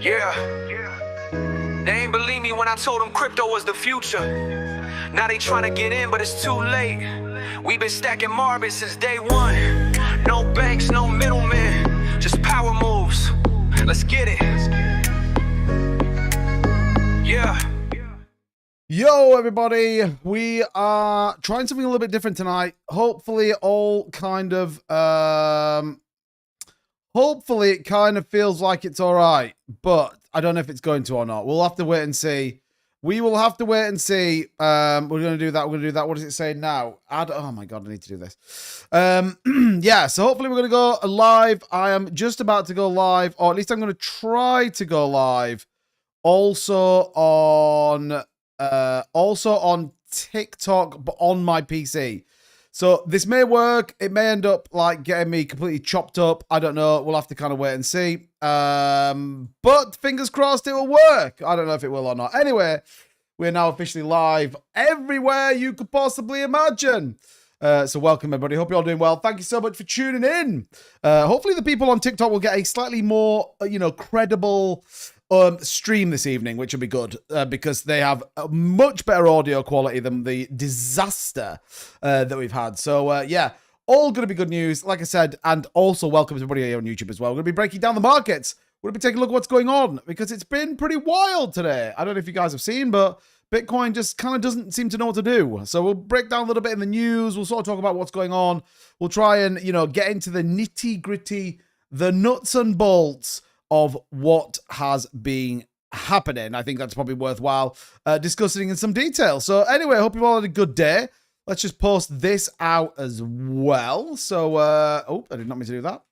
Yeah. They ain't believe me when I told them crypto was the future. Now they trying to get in, but it's too late. We been stacking Marbitz since day one. No banks, no middlemen, just power moves. Let's get it. Yeah. Yo, everybody. We are trying something a little bit different tonight. Hopefully it kind of feels like it's all right, but I don't know if it's going to or not. We'll have to wait and see. We will have to wait and see. We're going to do that. We're going to do that. What does it say now? Oh my God, I need to do this. Yeah, so hopefully we're going to go live. I am just about to go live, or at least I'm going to try to go live. Also on TikTok, but on my PC. So this may work. It may end up like getting me completely chopped up. I don't know. We'll have to kind of wait and see. But fingers crossed it will work. I don't know if it will or not. Anyway, we're now officially live everywhere you could possibly imagine. So welcome, everybody. Hope you're all doing well. Thank you so much for tuning in. Hopefully the people on TikTok will get a slightly more, credible stream this evening, which will be good because they have a much better audio quality than the disaster that we've had. So yeah, all going to be good news, like I said, and also welcome to everybody here on YouTube as well. We're going to be breaking down the markets. We're going to be taking a look at what's going on because it's been pretty wild today. I don't know if you guys have seen, but Bitcoin just kind of doesn't seem to know what to do. So we'll break down a little bit in the news. We'll sort of talk about what's going on. We'll try and, get into the nitty gritty, the nuts and bolts of what has been happening. I think that's probably worthwhile discussing in some detail. So anyway, I hope you've all had a good day. Let's just post this out as well. So, oh, I did not mean to do that.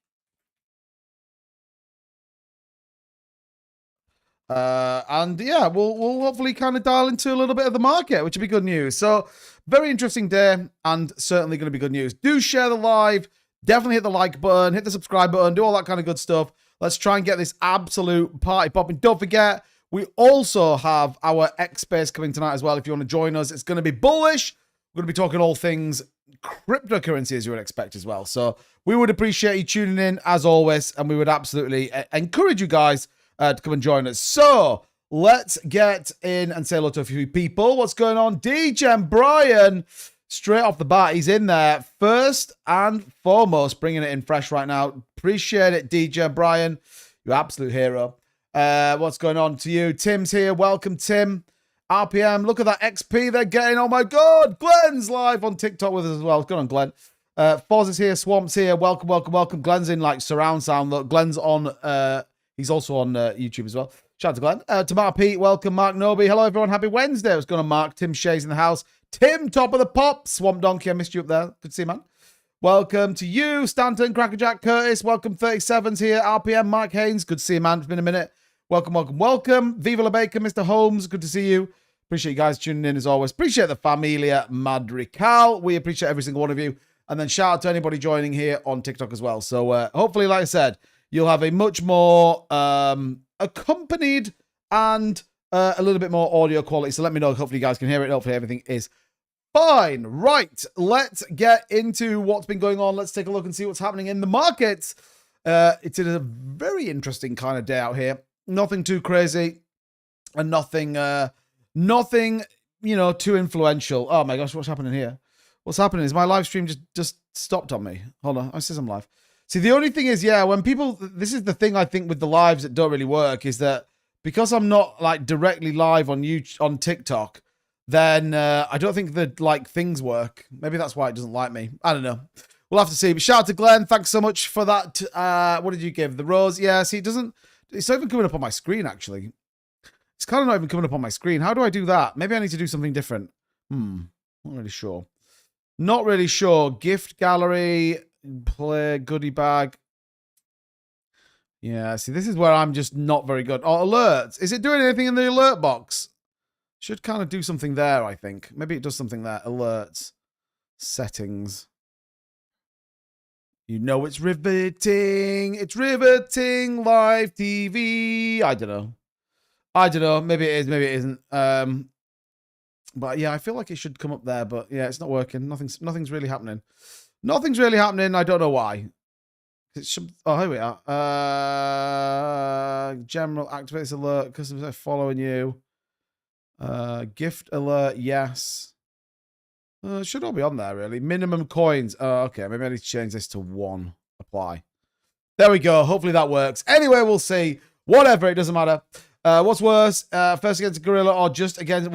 And yeah, we'll hopefully kind of dial into a little bit of the market, which would be good news. So very interesting day and certainly going to be good news. Do share the live. Definitely hit the like button, hit the subscribe button, do all that kind of good stuff. Let's try and get this absolute party popping. Don't forget, we also have our X Space coming tonight as well. If you want to join us, it's going to be bullish. We're going to be talking all things cryptocurrency, as you would expect as well. So we would appreciate you tuning in as always, and we would absolutely encourage you guys to come and join us. So let's get in and say hello to a few people. What's going on? DJ Brian, straight off the bat, he's in there first and foremost, bringing it in fresh right now. Appreciate it, DJ Brian. You're absolute hero. What's going on to you? Tim's here. Welcome, Tim. RPM, look at that XP they're getting. Oh my God. Glenn's live on TikTok with us as well. What's going on, Glenn? Foz is here. Swamp's here. Welcome, welcome, welcome. Glenn's in like surround sound. Look, Glenn's on, he's also on YouTube as well. Shout out to Glenn. Tomato Pete, welcome. Mark Noby. Hello, everyone. Happy Wednesday. What's going on, Mark? Tim Shea's in the house. Tim, top of the pop. Swamp Donkey, I missed you up there. Good to see you, man. Welcome to you, Stanton, Crackerjack, Curtis. Welcome, 37's here. RPM, Mike Haynes. Good to see you, man. It's been a minute. Welcome, welcome, welcome. Viva La Baker, Mr. Holmes. Good to see you. Appreciate you guys tuning in as always. Appreciate the Familia Madrigal. We appreciate every single one of you. And then shout out to anybody joining here on TikTok as well. So hopefully, like I said, you'll have a much more accompanied and a little bit more audio quality. So let me know. Hopefully you guys can hear it. Hopefully everything is fine. Right. Let's get into what's been going on. Let's take a look and see what's happening in the markets. It's a very interesting kind of day out here. Nothing too crazy and nothing, too influential. Oh my gosh, what's happening here? What's happening is my live stream just stopped on me. Hold on. I says I'm live. See, the only thing is, yeah, when people, this is the thing I think with the lives that don't really work is that because I'm not like directly live on YouTube, on TikTok, then I don't think that like things work. Maybe that's why it doesn't like me. I don't know. We'll have to see. But shout out to Glenn. Thanks so much for that. What did you give? The rose? Yeah, see, it's not even coming up on my screen, actually. It's kind of not even coming up on my screen. How do I do that? Maybe I need to do something different. Not really sure. Not really sure. Gift gallery, play, goodie bag. Yeah, see, this is where I'm just not very good. Oh, alerts. Is it doing anything in the alert box? Should kind of do something there, I think. Maybe it does something there. Alerts. Settings. You know it's riveting. It's riveting. Live TV. I don't know. Maybe it is. Maybe it isn't. But yeah, I feel like it should come up there. But yeah, it's not working. Nothing's really happening. Nothing's really happening. I don't know why. Oh, here we are. General activates alert. Customers are following you. Gift alert. Yes. It should all be on there, really. Minimum coins. Okay. Maybe I need to change this to 1. Apply. There we go. Hopefully that works. Anyway, we'll see. Whatever. It doesn't matter. What's worse? First against a gorilla or just against...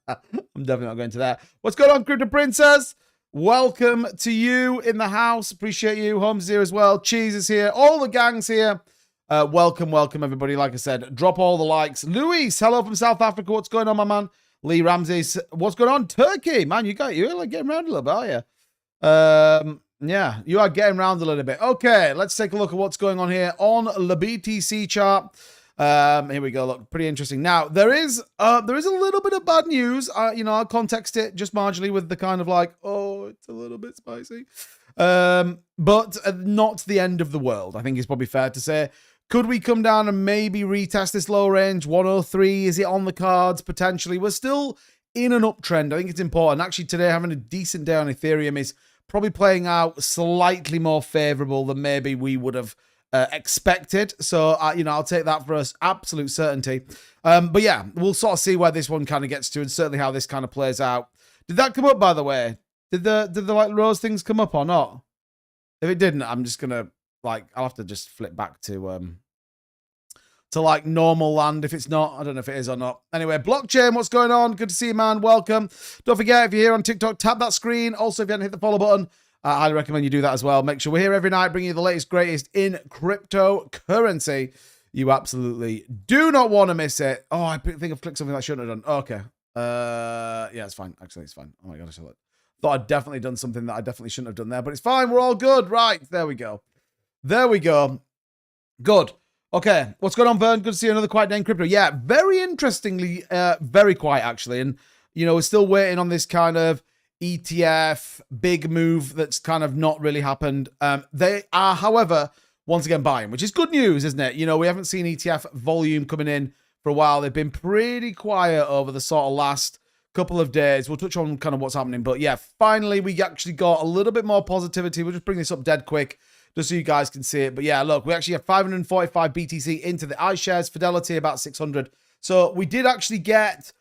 I'm definitely not going to that. What's going on, Crypto Princess? Welcome to you in the house. Appreciate you. Holmes here as well. Cheese is here. All the gang's here. Welcome, everybody. Like I said, drop all the likes. Luis, hello from South Africa. What's going on, my man? Lee Ramsey, what's going on? Turkey, man, you're like getting around a little bit, are you? Yeah, you are getting around a little bit. Okay, let's take a look at what's going on here on the BTC chart. Here we go. Look, pretty interesting. Now, there is a little bit of bad news. I'll context it just marginally with the kind of like, oh, it's a little bit spicy. But not the end of the world, I think is probably fair to say. Could we come down and maybe retest this low range? 103, is it on the cards? Potentially. We're still in an uptrend. I think it's important. Actually, today having a decent day on Ethereum is probably playing out slightly more favorable than maybe we would have expected. So, I'll take that for us. Absolute certainty. But yeah, we'll sort of see where this one kind of gets to and certainly how this kind of plays out. Did that come up, by the way? Did the like rose things come up or not? If it didn't, I'm just going to I'll have to just flip back to like normal land. If it's not, I don't know if it is or not. Anyway, blockchain, what's going on? Good to see you, man. Welcome. Don't forget, if you're here on TikTok, tap that screen. Also, if you haven't hit the follow button, I highly recommend you do that as well. Make sure we're here every night, bringing you the latest, greatest in cryptocurrency. You absolutely do not want to miss it. Oh, I think I've clicked something that I shouldn't have done. Okay. Yeah, it's fine. Actually, it's fine. Oh my gosh, I thought I'd definitely done something that I definitely shouldn't have done there, but it's fine. We're all good. Right. There we go. There we go. Good. Okay. What's going on, Vern? Good to see another quiet day in crypto. Yeah, very interestingly, very quiet, actually. And, we're still waiting on this kind of ETF big move that's kind of not really happened. They are, however, once again buying, which is good news, isn't it? We haven't seen ETF volume coming in for a while. They've been pretty quiet over the sort of last couple of days. We'll touch on kind of what's happening. But yeah, finally, we actually got a little bit more positivity. We'll just bring this up dead quick just so you guys can see it. But yeah, look, we actually have 545 BTC into the iShares. Fidelity, about 600. So we did actually get,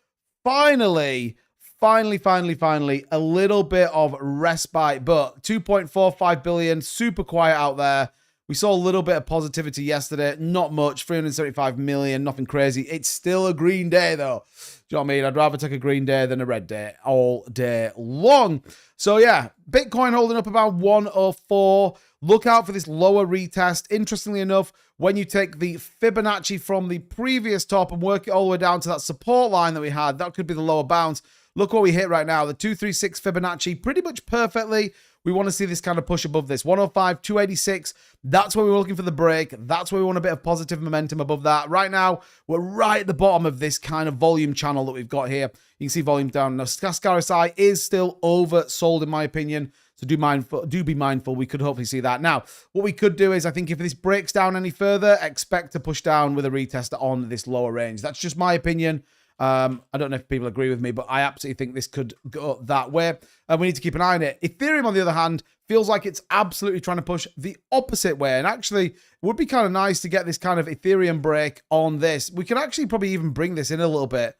finally, a little bit of respite. But 2.45 billion, super quiet out there. We saw a little bit of positivity yesterday. Not much, 375 million, nothing crazy. It's still a green day, though. Do you know what I mean? I'd rather take a green day than a red day all day long. So, yeah, Bitcoin holding up about 104. Look out for this lower retest. Interestingly enough, when you take the Fibonacci from the previous top and work it all the way down to that support line that we had, that could be the lower bounce. Look what we hit right now, the 236 Fibonacci, pretty much perfectly. We want to see this kind of push above this. 105, 286, that's where we're looking for the break. That's where we want a bit of positive momentum above that. Right now, we're right at the bottom of this kind of volume channel that we've got here. You can see volume down. Now, SCARSI is still oversold, in my opinion. So do be mindful. We could hopefully see that. Now, what we could do is, I think if this breaks down any further, expect to push down with a retest on this lower range. That's just my opinion. I don't know if people agree with me, but I absolutely think this could go that way. And we need to keep an eye on it. Ethereum, on the other hand, feels like it's absolutely trying to push the opposite way. And actually, it would be kind of nice to get this kind of Ethereum break on this. We can actually probably even bring this in a little bit.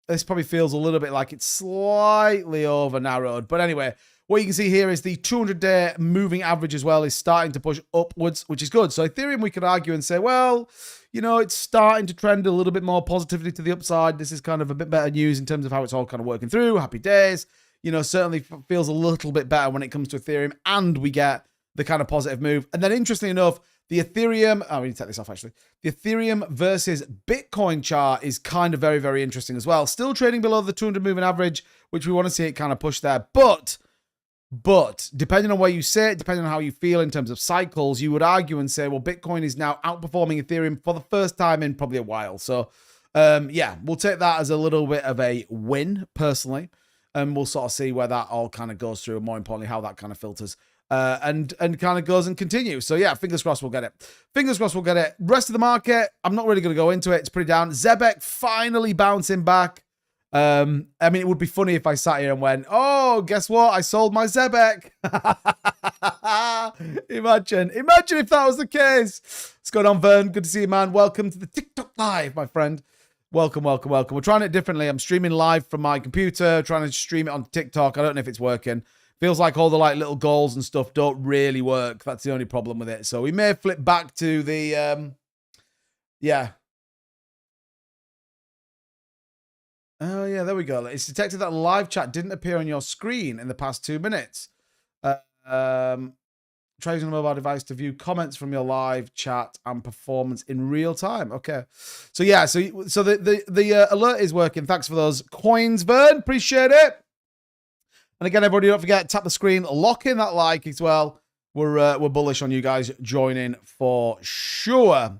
This probably feels a little bit like it's slightly over narrowed. But anyway, what you can see here is the 200-day moving average as well is starting to push upwards, which is good. So Ethereum, we could argue and say, well, it's starting to trend a little bit more positively to the upside. This is kind of a bit better news in terms of how it's all kind of working through. Happy days. Certainly feels a little bit better when it comes to Ethereum, and we get the kind of positive move. And then interestingly enough, the Ethereum, we need to take this off actually. The Ethereum versus Bitcoin chart is kind of very, very interesting as well. Still trading below the 200 moving average, which we want to see it kind of push there. But depending on where you sit, depending on how you feel in terms of cycles, you would argue and say, well, Bitcoin is now outperforming Ethereum for the first time in probably a while. So, yeah, we'll take that as a little bit of a win, personally. And we'll sort of see where that all kind of goes through, and more importantly, how that kind of filters and kind of goes and continues. So, yeah, fingers crossed we'll get it. Fingers crossed we'll get it. Rest of the market, I'm not really going to go into it. It's pretty down. Zebek finally bouncing back. I mean, it would be funny if I sat here and went, oh, guess what? I sold my Zebek. Imagine if that was the case. What's going on, Vern? Good to see you, man. Welcome to the TikTok Live, my friend. Welcome. We're trying it differently. I'm streaming live from my computer, trying to stream it on TikTok. I don't know if it's working. Feels like all the like little goals and stuff don't really work. That's the only problem with it. So we may flip back to the, yeah. Oh, yeah, there we go. It's detected that live chat didn't appear on your screen in the past 2 minutes. Try using a mobile device to view comments from your live chat and performance in real time. Okay. So, yeah, so the alert is working. Thanks for those coins, Vern. Appreciate it. And again, everybody, don't forget, tap the screen, lock in that like as well. We're bullish on you guys joining for sure.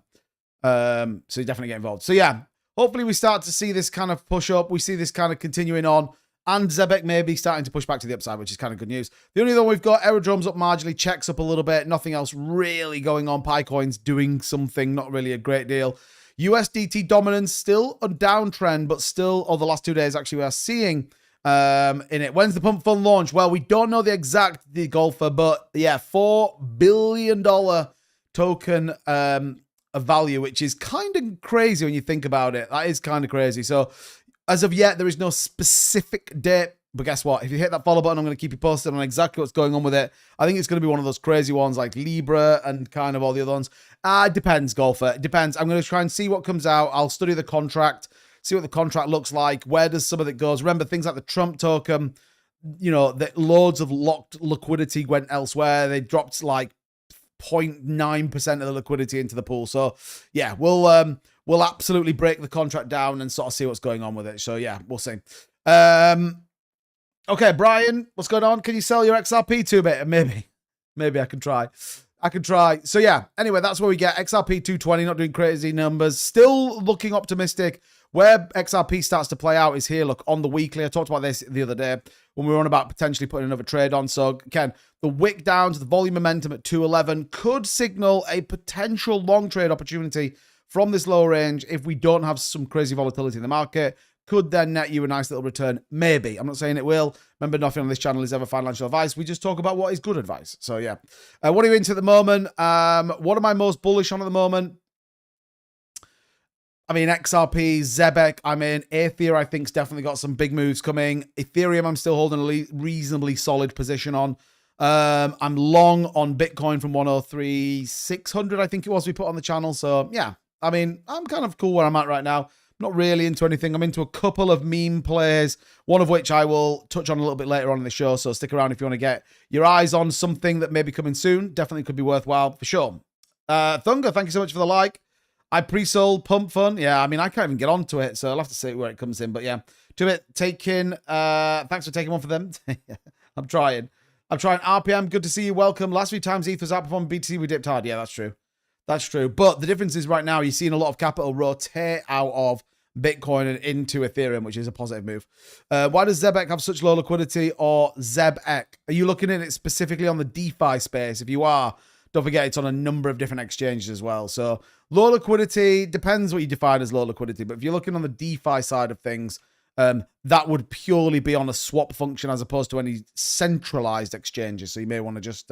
So you definitely get involved. So, yeah. Hopefully we start to see this kind of push up. We see this kind of continuing on. And Zebek maybe starting to push back to the upside, which is kind of good news. The only other one we've got, Aerodrome's up marginally, checks up a little bit. Nothing else really going on. Picoin's doing something, not really a great deal. USDT dominance, still a downtrend, but still, the last 2 days actually we are seeing in it. When's the pump fund launch? Well, we don't know the exact golfer, but yeah, $4 billion token of value, which is kind of crazy when you think about it. That is kind of crazy. So as of yet, there is no specific date, but guess what? If you hit that follow button, I'm going to keep you posted on exactly what's going on with it. I think it's going to be one of those crazy ones like Libra and kind of all the other ones. It depends, golfer. It depends. I'm going to try and see what comes out. I'll study the contract, see what the contract looks like. Where does some of it goes? Remember, things like the Trump token, you know, that loads of locked liquidity went elsewhere. They dropped like 0.9% of the liquidity into the pool. So yeah, we'll absolutely break the contract down and sort of see what's going on with it. So yeah, we'll see. Okay, Brian, what's going on? Can you sell your XRP 2-bit? Maybe I can try. So yeah, anyway, that's where we get XRP 220, not doing crazy numbers. Still looking optimistic. Where XRP starts to play out is here. Look, on the weekly, I talked about this the other day when we were on about potentially putting another trade on. So again, the wick down to the volume momentum at 211 could signal a potential long trade opportunity from this low range if we don't have some crazy volatility in the market. Could then net you a nice little return. Maybe. I'm not saying it will. Remember, nothing on this channel is ever financial advice. We just talk about what is good advice. So yeah. What are you into at the moment? What am I most bullish on at the moment? I mean, XRP, Zebek, I mean, Aether, I think, has definitely got some big moves coming. Ethereum, I'm still holding a reasonably solid position on. I'm long on Bitcoin from 103,600, I think it was, we put on the channel. So, yeah, I mean, I'm kind of cool where I'm at right now. Not really into anything. I'm into a couple of meme plays, one of which I will touch on a little bit later on in the show. So stick around if you want to get your eyes on something that may be coming soon. Definitely could be worthwhile for sure. Thunger, thank you so much for the like. I pre-sold Pump Fun. Yeah, I mean, I can't even get onto it, so I'll have to see where it comes in. But yeah, to it, taking, thanks for taking one for them. I'm trying. RPM, good to see you. Welcome. Last few times ETH was outperforming BTC, we dipped hard. Yeah, that's true. That's true. But the difference is right now, you're seeing a lot of capital rotate out of Bitcoin and into Ethereum, which is a positive move. Why does Zebek have such low liquidity, or Zebek? Are you looking at it specifically on the DeFi space? If you are, don't forget it's on a number of different exchanges as well. So low liquidity, depends what you define as low liquidity. But if you're looking on the DeFi side of things, that would purely be on a swap function as opposed to any centralized exchanges. So you may want to just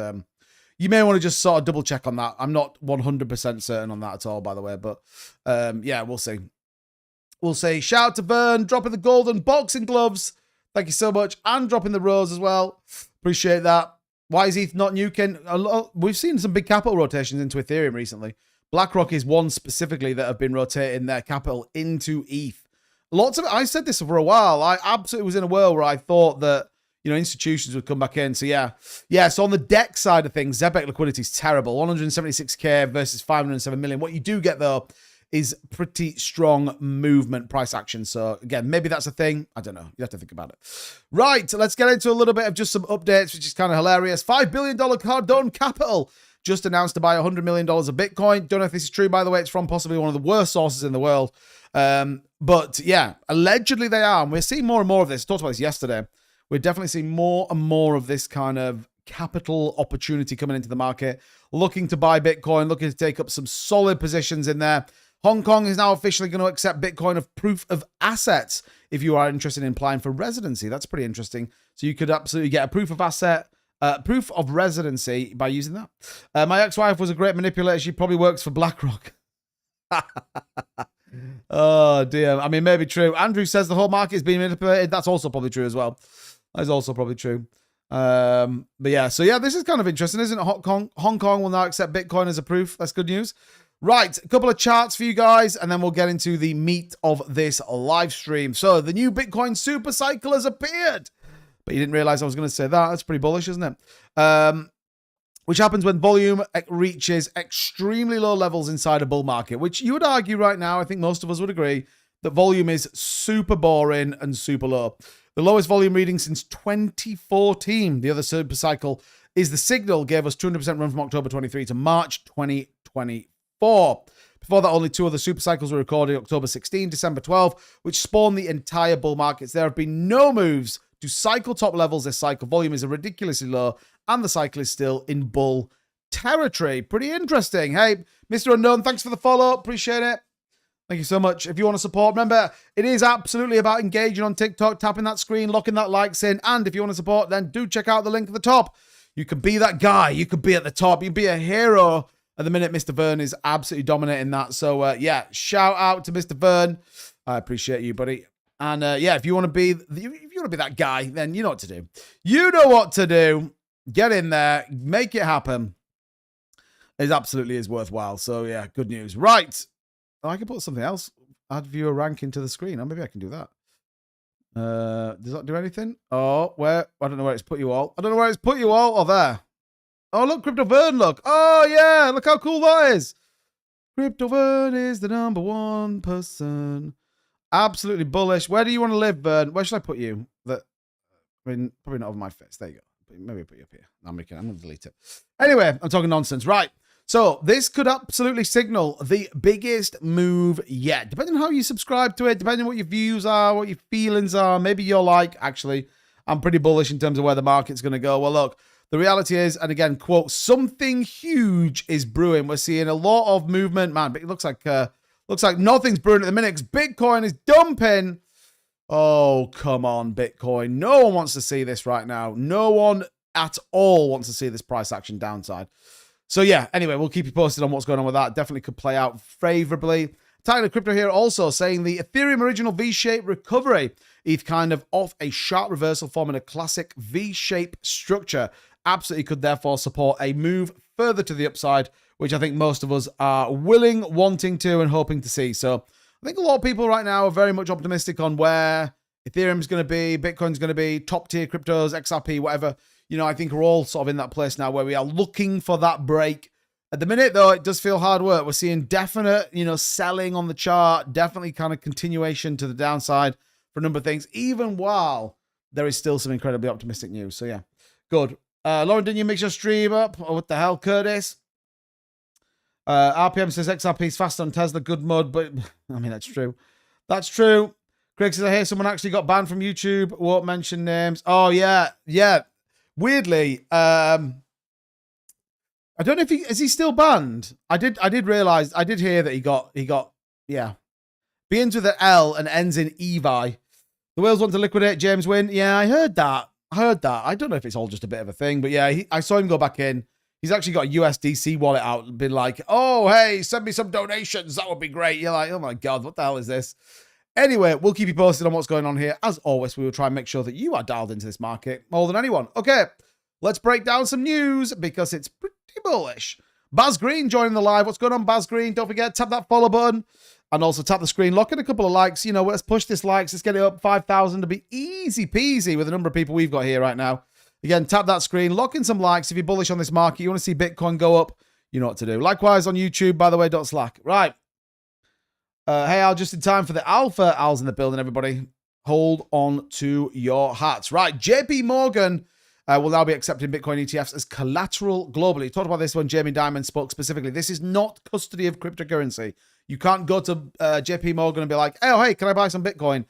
sort of double check on that. I'm not 100% certain on that at all, by the way. But yeah, we'll see. We'll say shout out to Vern, dropping the golden boxing gloves. Thank you so much. And dropping the rose as well. Appreciate that. Why is ETH not nuking? We've seen some big capital rotations into Ethereum recently. BlackRock is one specifically that have been rotating their capital into ETH. Lots of it. I said this for a while. I absolutely was in a world where I thought that, you know, institutions would come back in. So yeah. So on the deck side of things, Zebek liquidity is terrible. 176K versus 507 million. What you do get though is pretty strong movement price action. So again, maybe that's a thing. I don't know. You have to think about it. Right. Let's get into a little bit of just some updates, which is kind of hilarious. $5 billion Cardone Capital just announced to buy $100 million of Bitcoin. Don't know if this is true, by the way. It's from possibly one of the worst sources in the world. But yeah, allegedly they are. And we're seeing more and more of this. I talked about this yesterday. We're definitely seeing more and more of this kind of capital opportunity coming into the market, looking to buy Bitcoin, looking to take up some solid positions in there. Hong Kong is now officially going to accept Bitcoin of proof of assets if you are interested in applying for residency. That's pretty interesting. So you could absolutely get a proof of residency by using that. My ex-wife was a great manipulator. She probably works for BlackRock. Oh, dear. I mean, maybe true. Andrew says the whole market is being manipulated. That's also probably true as well. That is also probably true. But yeah, so yeah, this is kind of interesting, isn't it? Hong Kong will now accept Bitcoin as a proof. That's good news. Right, a couple of charts for you guys, and then we'll get into the meat of this live stream. So the new Bitcoin super cycle has appeared. But you didn't realize I was going to say that. That's pretty bullish, isn't it? Which happens when volume reaches extremely low levels inside a bull market, which you would argue right now, I think most of us would agree, that volume is super boring and super low. The lowest volume reading since 2014, the other super cycle, is the signal, gave us 200% run from October 23 to March 2024. Before that, only two other super cycles were recorded, October 16, December 12, which spawned the entire bull markets. There have been no moves to cycle top levels this cycle. Volume is ridiculously low, and the cycle is still in bull territory. Pretty interesting. Hey, Mr. Unknown, thanks for the follow. Appreciate it. Thank you so much. If you want to support, remember, it is absolutely about engaging on TikTok, tapping that screen, locking that likes in, and if you want to support, then do check out the link at the top. You can be that guy. You could be at the top. You can be a hero. At the minute, Mr. Vern is absolutely dominating that. So, yeah, shout out to Mr. Vern. I appreciate you, buddy. And, yeah, if you want to be that guy, then you know what to do. You know what to do. Get in there. Make it happen. It absolutely is worthwhile. So, yeah, good news. Right. Oh, I can put something else. Add viewer ranking to the screen. Oh, maybe I can do that. Does that do anything? Oh, where? I don't know where it's put you all. I don't know where it's put you all. Oh, there. Oh, look, Crypto Vern, look. Oh, yeah, look how cool that is. Crypto Vern is the #1 person. Absolutely bullish. Where do you want to live, Vern? Where should I put you? I mean, probably not over my face. There you go. Maybe I'll put you up here. No, I'm going to delete it. Anyway, I'm talking nonsense. Right. So this could absolutely signal the biggest move yet. Depending on how you subscribe to it, depending on what your views are, what your feelings are, maybe you're like, actually, I'm pretty bullish in terms of where the market's going to go. Well, look. The reality is, and again, quote, something huge is brewing. We're seeing a lot of movement, man, but it looks like nothing's brewing at the minute because Bitcoin is dumping. Oh, come on, Bitcoin. No one wants to see this right now. No one at all wants to see this price action downside. So yeah, anyway, we'll keep you posted on what's going on with that. Definitely could play out favorably. Tyler Crypto here also saying the Ethereum original V-shape recovery. ETH kind of off a sharp reversal forming a classic V-shape structure. Absolutely could therefore support a move further to the upside, which I think most of us are willing, wanting to, and hoping to see. So I think a lot of people right now are very much optimistic on where Ethereum's going to be, Bitcoin's going to be, top tier cryptos, XRP, whatever. You know, I think we're all sort of in that place now where we are looking for that break. At the minute, though, it does feel hard work. We're seeing definite, selling on the chart, definitely kind of continuation to the downside for a number of things, even while there is still some incredibly optimistic news. So yeah, good. Lauren, didn't you mix your stream up? Oh, what the hell, Curtis? RPM says XRP's fast on Tesla, good mud, but I mean, that's true. That's true. Craig says, I hear someone actually got banned from YouTube. Won't mention names. Oh, yeah. Yeah. Weirdly, I don't know if is he still banned? I did hear that he got, yeah. Begins with an L and ends in Evi. The whales want to liquidate James Wynn. Yeah, I heard that. I don't know if it's all just a bit of a thing, but yeah, I saw him go back in. He's actually got a USDC wallet out and been like, oh, hey, send me some donations. That would be great. You're like, oh my God, what the hell is this? Anyway, we'll keep you posted on what's going on here. As always, we will try and make sure that you are dialed into this market more than anyone. Okay, let's break down some news because it's pretty bullish. Baz Green joining the live. What's going on, Baz Green? Don't forget, tap that follow button and also tap the screen. Lock in a couple of likes. Let's push this likes. Let's get it up 5,000 to be easy peasy with the number of people we've got here right now. Again, tap that screen. Lock in some likes. If you're bullish on this market, you want to see Bitcoin go up, you know what to do. Likewise on YouTube, by the way, don't slack. Right. Hey, Al, just in time for the alpha. Al's in the building, everybody. Hold on to your hats. Right. JP Morgan will now be accepting Bitcoin ETFs as collateral globally. Talked about this when Jamie Dimon spoke specifically. This is not custody of cryptocurrency. You can't go to JP Morgan and be like, oh, hey, can I buy some Bitcoin?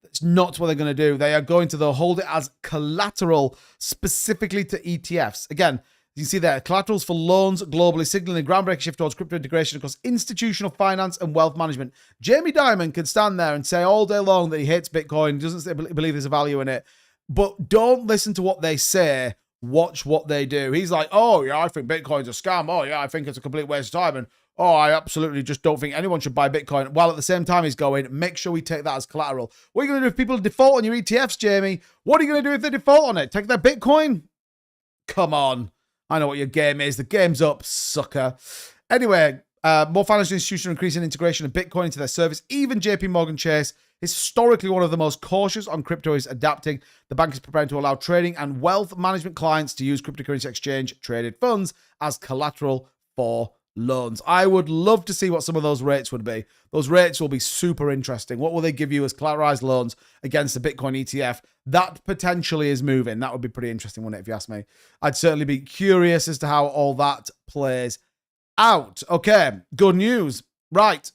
That's not what they're going to do. They are going to hold it as collateral specifically to ETFs. Again, You can see there, collaterals for loans globally, signaling a groundbreaking shift towards crypto integration across institutional finance and wealth management. Jamie Dimon can stand there and say all day long that he hates Bitcoin, doesn't believe there's a value in it, but don't listen to what they say. Watch what they do. He's like, oh, yeah, I think Bitcoin's a scam. Oh, yeah, I think it's a complete waste of time. And, oh, I absolutely just don't think anyone should buy Bitcoin. While at the same time, he's going, make sure we take that as collateral. What are you going to do if people default on your ETFs, Jamie? What are you going to do if they default on it? Take their Bitcoin? Come on. I know what your game is. The game's up, sucker. Anyway, more financial institutions are increasing integration of Bitcoin into their service. Even JP Morgan Chase, historically one of the most cautious on crypto, is adapting. The bank is preparing to allow trading and wealth management clients to use cryptocurrency exchange traded funds as collateral for loans. I would love to see what some of those rates would be. Those rates will be super interesting. What will they give you as collateralized loans against the Bitcoin ETF? That potentially is moving. That would be pretty interesting, wouldn't it, if you ask me? I'd certainly be curious as to how all that plays out. Okay, good news. Right,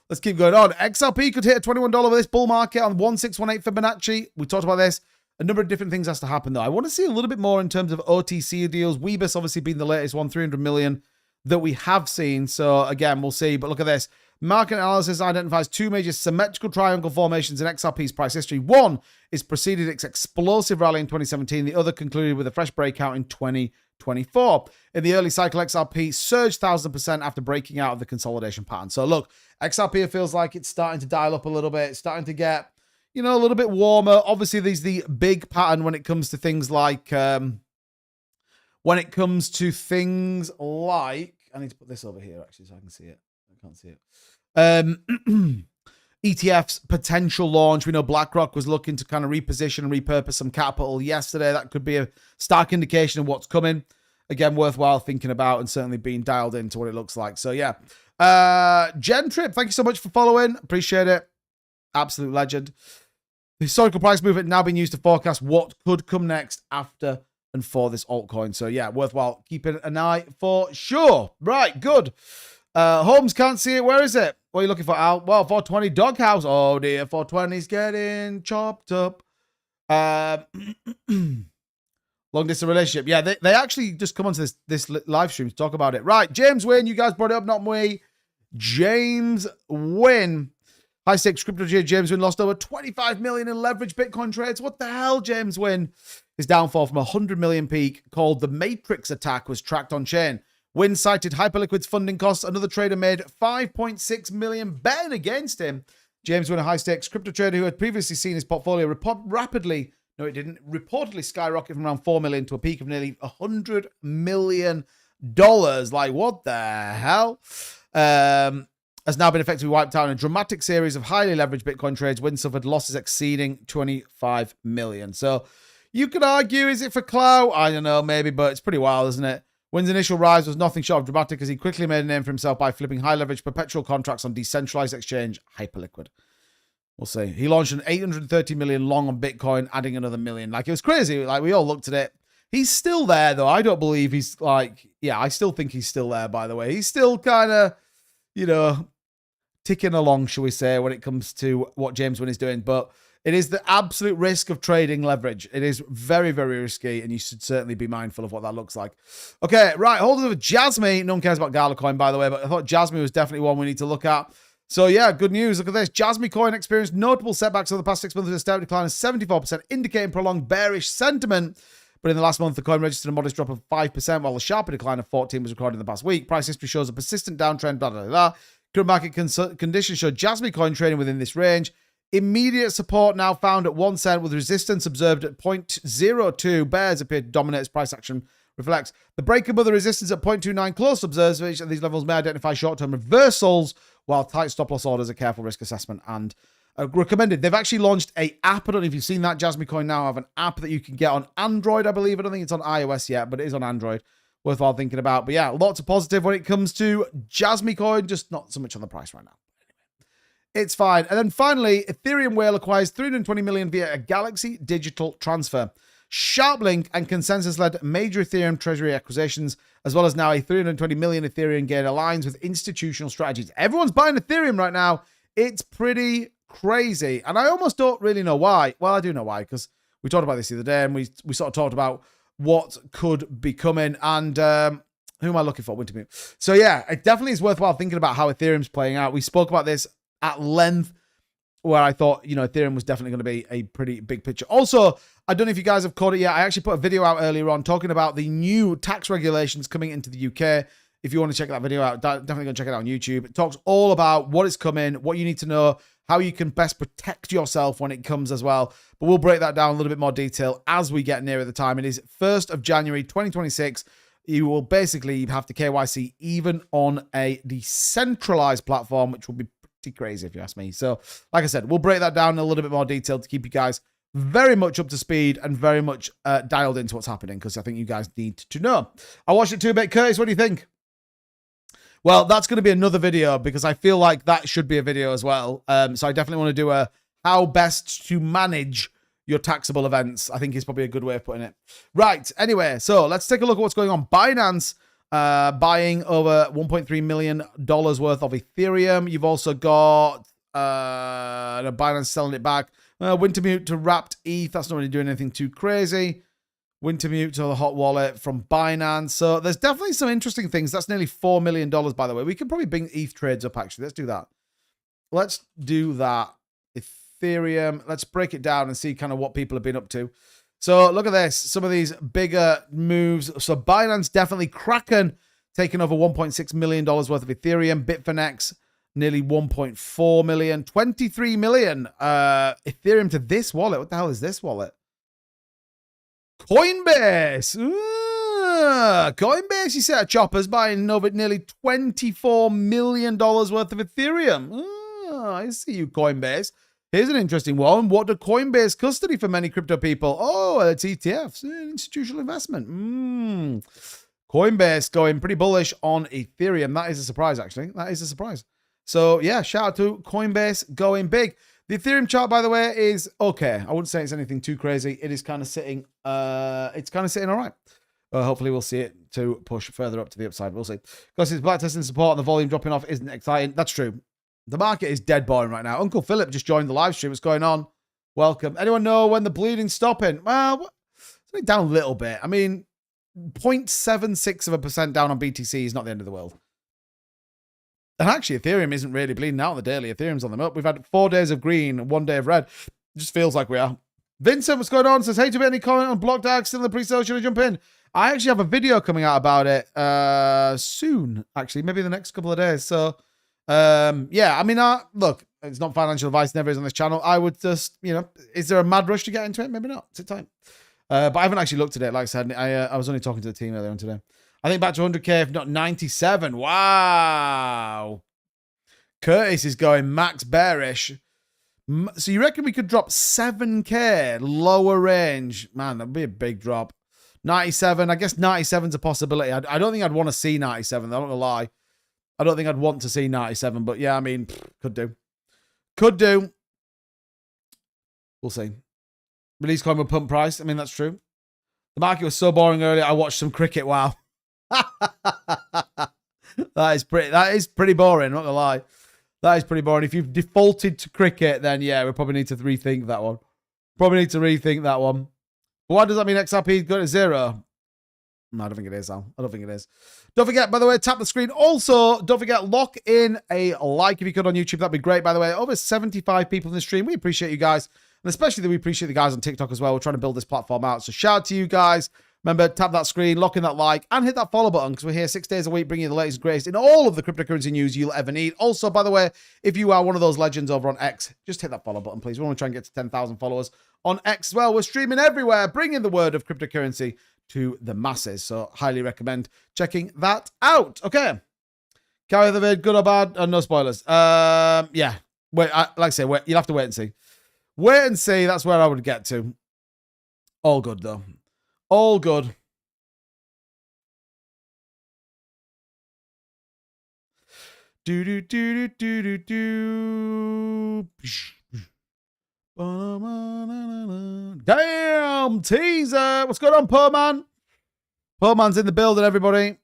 let's keep going on. XRP could hit a $21 with this bull market on 1618 Fibonacci. We talked about this. A number of different things has to happen, though. I want to see a little bit more in terms of OTC deals. Weebus obviously being the latest one, 300 million that we have seen. So again, we'll see. But look at this. Market analysis identifies two major symmetrical triangle formations in XRP's price history. One is preceded its explosive rally in 2017. The other concluded with a fresh breakout in 2024. In the early cycle, XRP surged 1,000% after breaking out of the consolidation pattern. So look, XRP feels like it's starting to dial up a little bit. It's starting to get, you know, a little bit warmer. Obviously, there's the big pattern when it comes to things like, I need to put this over here, actually, so I can see it. I can't see it. ETFs potential launch. We know BlackRock was looking to kind of reposition and repurpose some capital yesterday. That could be a stark indication of what's coming. Again, worthwhile thinking about and certainly being dialed into what it looks like. So, yeah. Jen Tripp, thank you so much for following. Appreciate it. Absolute legend. The historical price movement now being used to forecast what could come next after and for this altcoin. So yeah, worthwhile keeping an eye for sure. Right, good. Holmes can't see it. Where is it? What are you looking for, Al? Well, 420 Doghouse. Oh dear, 420's getting chopped up. Long distance relationship. Yeah, they actually just come onto this live stream to talk about it. Right, James Wynn, you guys brought it up, not me. James Wynn. High stakes crypto James Wynn lost over 25 million in leveraged Bitcoin trades. What the hell, James Wynn? His downfall from a 100 million peak called the Matrix attack was tracked on chain. Wynn cited Hyperliquid's funding costs. Another trader made 5.6 million betting against him. James Wynn, a high stakes crypto trader who had previously seen his portfolio reportedly skyrocket from around 4 million to a peak of nearly $100 million. Like, what the hell? Has now been effectively wiped out in a dramatic series of highly leveraged Bitcoin trades. Wynn suffered losses exceeding 25 million. So you could argue, is it for clout? I don't know, maybe, but it's pretty wild, isn't it? Wynn's initial rise was nothing short of dramatic as he quickly made a name for himself by flipping high leveraged perpetual contracts on decentralized exchange Hyperliquid. We'll see. He launched an 830 million long on Bitcoin, adding another million. Like, it was crazy. Like, we all looked at it. He's still there, though. I don't believe he's like, yeah, I still think he's still there, by the way. He's still kind of, you know, ticking along, shall we say, when it comes to what James Wynn is doing. But it is the absolute risk of trading leverage. It is very, very risky, and you should certainly be mindful of what that looks like. Okay, right, holders of Jasmine. No one cares about Gala Coin, by the way, but I thought Jasmine was definitely one we need to look at. So yeah, good news. Look at this. Jasmine Coin experienced notable setbacks over the past 6 months with a steady decline of 74%, indicating prolonged bearish sentiment. But in the last month, the coin registered a modest drop of 5%, while a sharper decline of 14% was recorded in the past week. Price history shows a persistent downtrend, blah, blah, blah. Current market conditions show Jasmine Coin trading within this range. Immediate support now found at 1 cent with resistance observed at 0.02. Bears appear to dominate as price action reflects. The break above the resistance at 0.29 close observation at these levels may identify short-term reversals, while tight stop-loss orders are careful risk assessment and recommended. They've actually launched an app. I don't know if you've seen that. Jasmine Coin now have an app that you can get on Android, I believe. I don't think it's on iOS yet, but it is on Android. Worthwhile thinking about. But yeah, lots of positive when it comes to Jasmine Coin, just not so much on the price right now. It's fine. And then finally, Ethereum Whale acquires 320 million via a Galaxy digital transfer. SharpLink and Consensus led major Ethereum treasury acquisitions, as well as now a 320 million Ethereum gain aligns with institutional strategies. Everyone's buying Ethereum right now. It's pretty crazy. And I almost don't really know why. Well, I do know why, because we talked about this the other day, and we sort of talked about what could be coming. And who am I looking for? Wintermute. So yeah, it definitely is worthwhile thinking about how Ethereum's playing out. We spoke about this at length, where I thought, you know, Ethereum was definitely going to be a pretty big picture. Also, I don't know if you guys have caught it yet. I actually put a video out earlier on talking about the new tax regulations coming into the UK. If you want to check that video out, definitely go check it out on YouTube. It talks all about what is coming, what you need to know, how you can best protect yourself when it comes as well. But we'll break that down in a little bit more detail as we get nearer the time. It is 1st of January, 2026. You will basically have to KYC even on a decentralized platform, which will be pretty crazy if you ask me. So, like I said, we'll break that down in a little bit more detail to keep you guys very much up to speed and very much dialed into what's happening, because I think you guys need to know. I watched it 2-bit. Curtis, what do you think? Well, that's going to be another video, because I feel like that should be a video as well. So I definitely want to do a how best to manage your taxable events. I think is probably a good way of putting it. Right. Anyway, so let's take a look at what's going on. Binance buying over $1.3 million worth of Ethereum. You've also got Binance selling it back. Wintermute to wrapped ETH. That's not really doing anything too crazy. Wintermute to the hot wallet from Binance. So there's definitely some interesting things. That's nearly $4 million, by the way. We could probably bring ETH trades up, actually. Let's do that. Let's do that. Ethereum. Let's break it down and see kind of what people have been up to. So look at this. Some of these bigger moves. So Binance definitely Kraken taking over $1.6 million worth of Ethereum. Bitfinex nearly 1.4 million. 23 million Ethereum to this wallet. What the hell is this wallet? Coinbase. Coinbase, you set of choppers buying over nearly $24 million worth of Ethereum. I see you, Coinbase. Here's an interesting one. What do Coinbase custody for many crypto people? Oh, it's ETFs, institutional investment. Coinbase going pretty bullish on Ethereum. That is a surprise, actually. That is a surprise. So, yeah, shout out to Coinbase going big. The Ethereum chart, by the way, is okay. I wouldn't say it's anything too crazy. It is kind of sitting, it's kind of sitting all right. Hopefully we'll see it to push further up to the upside. We'll see. Because it's black testing support and the volume dropping off isn't exciting. That's true. The market is dead boring right now. Uncle Philip just joined the live stream. What's going on? Welcome. Anyone know when the bleeding's stopping? Well, it's only down a little bit. I mean, 0.76% down on BTC is not the end of the world. And actually, Ethereum isn't really bleeding out on the daily. Ethereum's on the up. We've had 4 days of green and 1 day of red. It just feels like we are. Vincent, what's going on? Says, hey, to be any comment on Block Dark still in the pre-sale? Should I jump in? I actually have a video coming out about it soon, actually, maybe the next couple of days. So, yeah, I mean, look, it's not financial advice, never is on this channel. I would just, you know, is there a mad rush to get into it? Maybe not. Sit tight. But I haven't actually looked at it. Like I said, I was only talking to the team earlier on today. I think back to 100K, if not 97. Wow. Curtis is going max bearish. So you reckon we could drop 7K lower range? Man, that'd be a big drop. 97. I guess 97's a possibility. I don't think I'd want to see 97. I'm not going to lie. I don't think I'd want to see 97. But yeah, I mean, could do. Could do. We'll see. Release coin with pump price. I mean, that's true. The market was so boring earlier. I watched some cricket. Wow. That is pretty boring, not gonna lie. That is pretty boring. If you've defaulted to cricket, then yeah, we probably need to rethink that one. But why does that mean XRP go to 0? No, I don't think it is, Al. I don't think it is. Don't forget, by the way, tap the screen. Also, don't forget, lock in a like if you could on YouTube. That'd be great, by the way. Over 75 people in the stream. We appreciate you guys. And especially we appreciate the guys on TikTok as well. We're trying to build this platform out. So shout out to you guys. Remember, tap that screen, lock in that like, and hit that follow button, because we're here 6 days a week bringing you the latest and greatest in all of the cryptocurrency news you'll ever need. Also, by the way, if you are one of those legends over on X, just hit that follow button, please. We want to try and get to 10,000 followers on X as well. We're streaming everywhere, bringing the word of cryptocurrency to the masses. So highly recommend checking that out. Okay. Carry the vid, good or bad? No spoilers. Yeah. Wait, like I say, you'll have to wait and see. Wait and see. That's where I would get to. All good, though. All good. Damn, teaser. What's going on, Poor Man? Poor Man's in the building, everybody.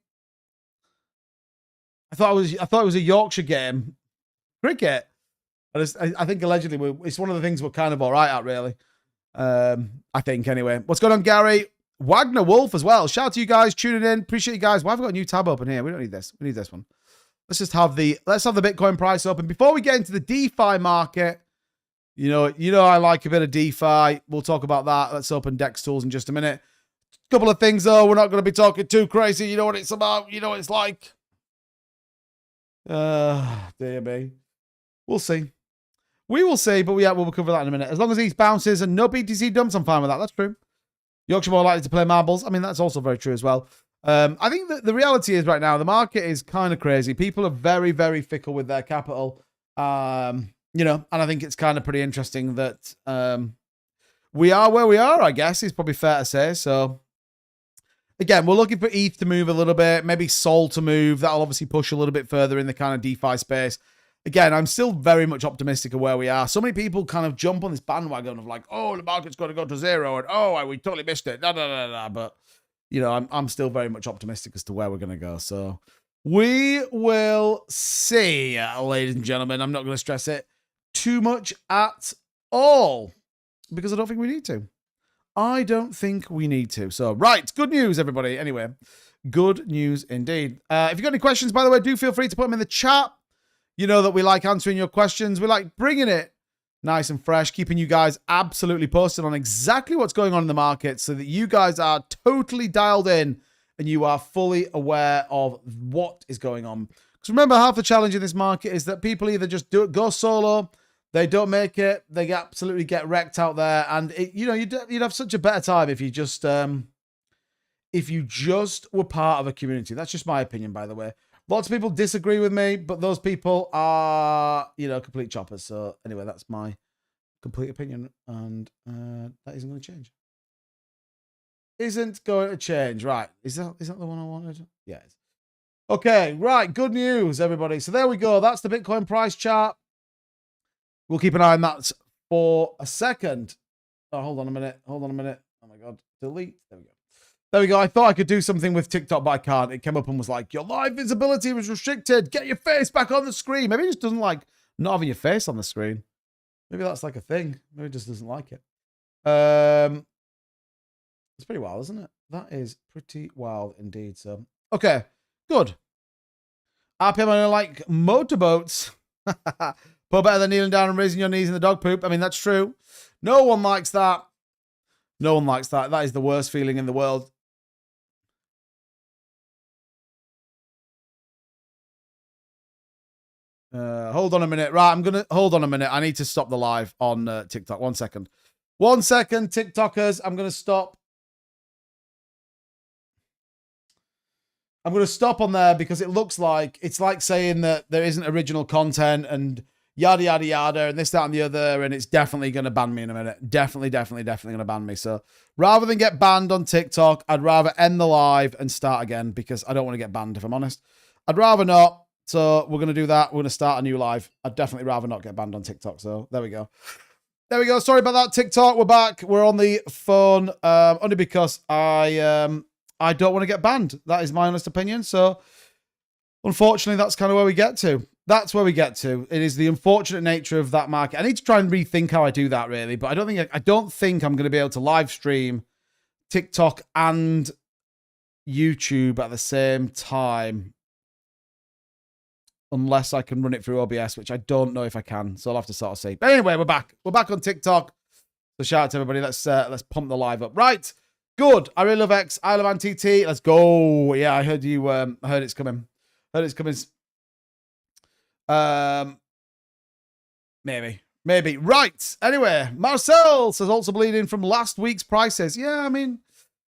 I thought it was a Yorkshire game. Cricket. I think allegedly it's one of the things we're kind of all right at, really. I think, anyway. What's going on, Gary? Wagner Wolf as well. Shout out to you guys tuning in. Appreciate you guys. Why have we got a new tab open here? We don't need this. We need this one. Let's just have the Bitcoin price open. Before we get into the DeFi market, you know I like a bit of DeFi. We'll talk about that. Let's open Dex Tools in just a minute. Couple of things though. We're not going to be talking too crazy. You know what it's about. You know what it's like. Dear me. We'll see. We will see, but yeah, we'll cover that in a minute. As long as these bounces and no BTC dumps, I'm fine with that. That's true. Yorkshire more likely to play marbles. I mean, that's also very true as well. I think that the reality is right now, the market is kind of crazy. People are very, very fickle with their capital. And I think it's kind of pretty interesting that we are where we are, I guess, is probably fair to say. So, again, we're looking for ETH to move a little bit, maybe Sol to move. That'll obviously push a little bit further in the kind of DeFi space. Again, I'm still very much optimistic of where we are. So many people kind of jump on this bandwagon of like, oh, the market's going to go to zero, and oh, we totally missed it. But, I'm still very much optimistic as to where we're going to go. So we will see, ladies and gentlemen. I'm not going to stress it too much at all because I don't think we need to. I don't think we need to. So, right. Good news, everybody. Anyway, good news indeed. If you've got any questions, by the way, do feel free to put them in the chat. You know that we like answering your questions. We like bringing it nice and fresh, keeping you guys absolutely posted on exactly what's going on in the market so that you guys are totally dialed in and you are fully aware of what is going on. Because remember, half the challenge in this market is that people either just go solo, they don't make it, they absolutely get wrecked out there, and you'd have such a better time if you just were part of a community. That's just my opinion, by the way. Lots of people disagree with me, but those people are, complete choppers. So anyway, that's my complete opinion, and that isn't going to change. Isn't going to change, right? Is that the one I wanted? Yeah. Okay, right. Good news, everybody. So there we go. That's the Bitcoin price chart. We'll keep an eye on that for a second. Oh, hold on a minute. Oh my God. Delete. There we go. I thought I could do something with TikTok, but I can't. It came up and was like, your live visibility was restricted. Get your face back on the screen. Maybe it just doesn't like not having your face on the screen. Maybe that's like a thing. Maybe it just doesn't like it. It's pretty wild, isn't it? That is pretty wild indeed. So, okay, good. RPM, I like motorboats. Pull better than kneeling down and raising your knees in the dog poop. I mean, that's true. No one likes that. No one likes that. That is the worst feeling in the world. Hold on a minute. Right, hold on a minute. I need to stop the live on TikTok. 1 second. 1 second, TikTokers. I'm going to stop. I'm going to stop on there because it's like saying that there isn't original content and yada, yada, yada, and this, that, and the other, and it's definitely going to ban me in a minute. Definitely going to ban me. So rather than get banned on TikTok, I'd rather end the live and start again because I don't want to get banned, if I'm honest. I'd rather not. So we're going to do that. We're going to start a new live. I'd definitely rather not get banned on TikTok. So there we go. There we go. Sorry about that, TikTok. We're back. We're on the phone only because I don't want to get banned. That is my honest opinion. So unfortunately, that's kind of where we get to. That's where we get to. It is the unfortunate nature of that market. I need to try and rethink how I do that, really. But I don't think I'm going to be able to live stream TikTok and YouTube at the same time. Unless I can run it through OBS, which I don't know if I can. So I'll have to sort of see. But anyway, we're back. We're back on TikTok. So shout out to everybody. Let's pump the live up. Right. Good. I really love X. I love NTT. Let's go. Yeah, I heard you. I heard it's coming. Heard it's coming. Maybe. Right. Anyway, Marcel says also bleeding from last week's prices. Yeah, I mean,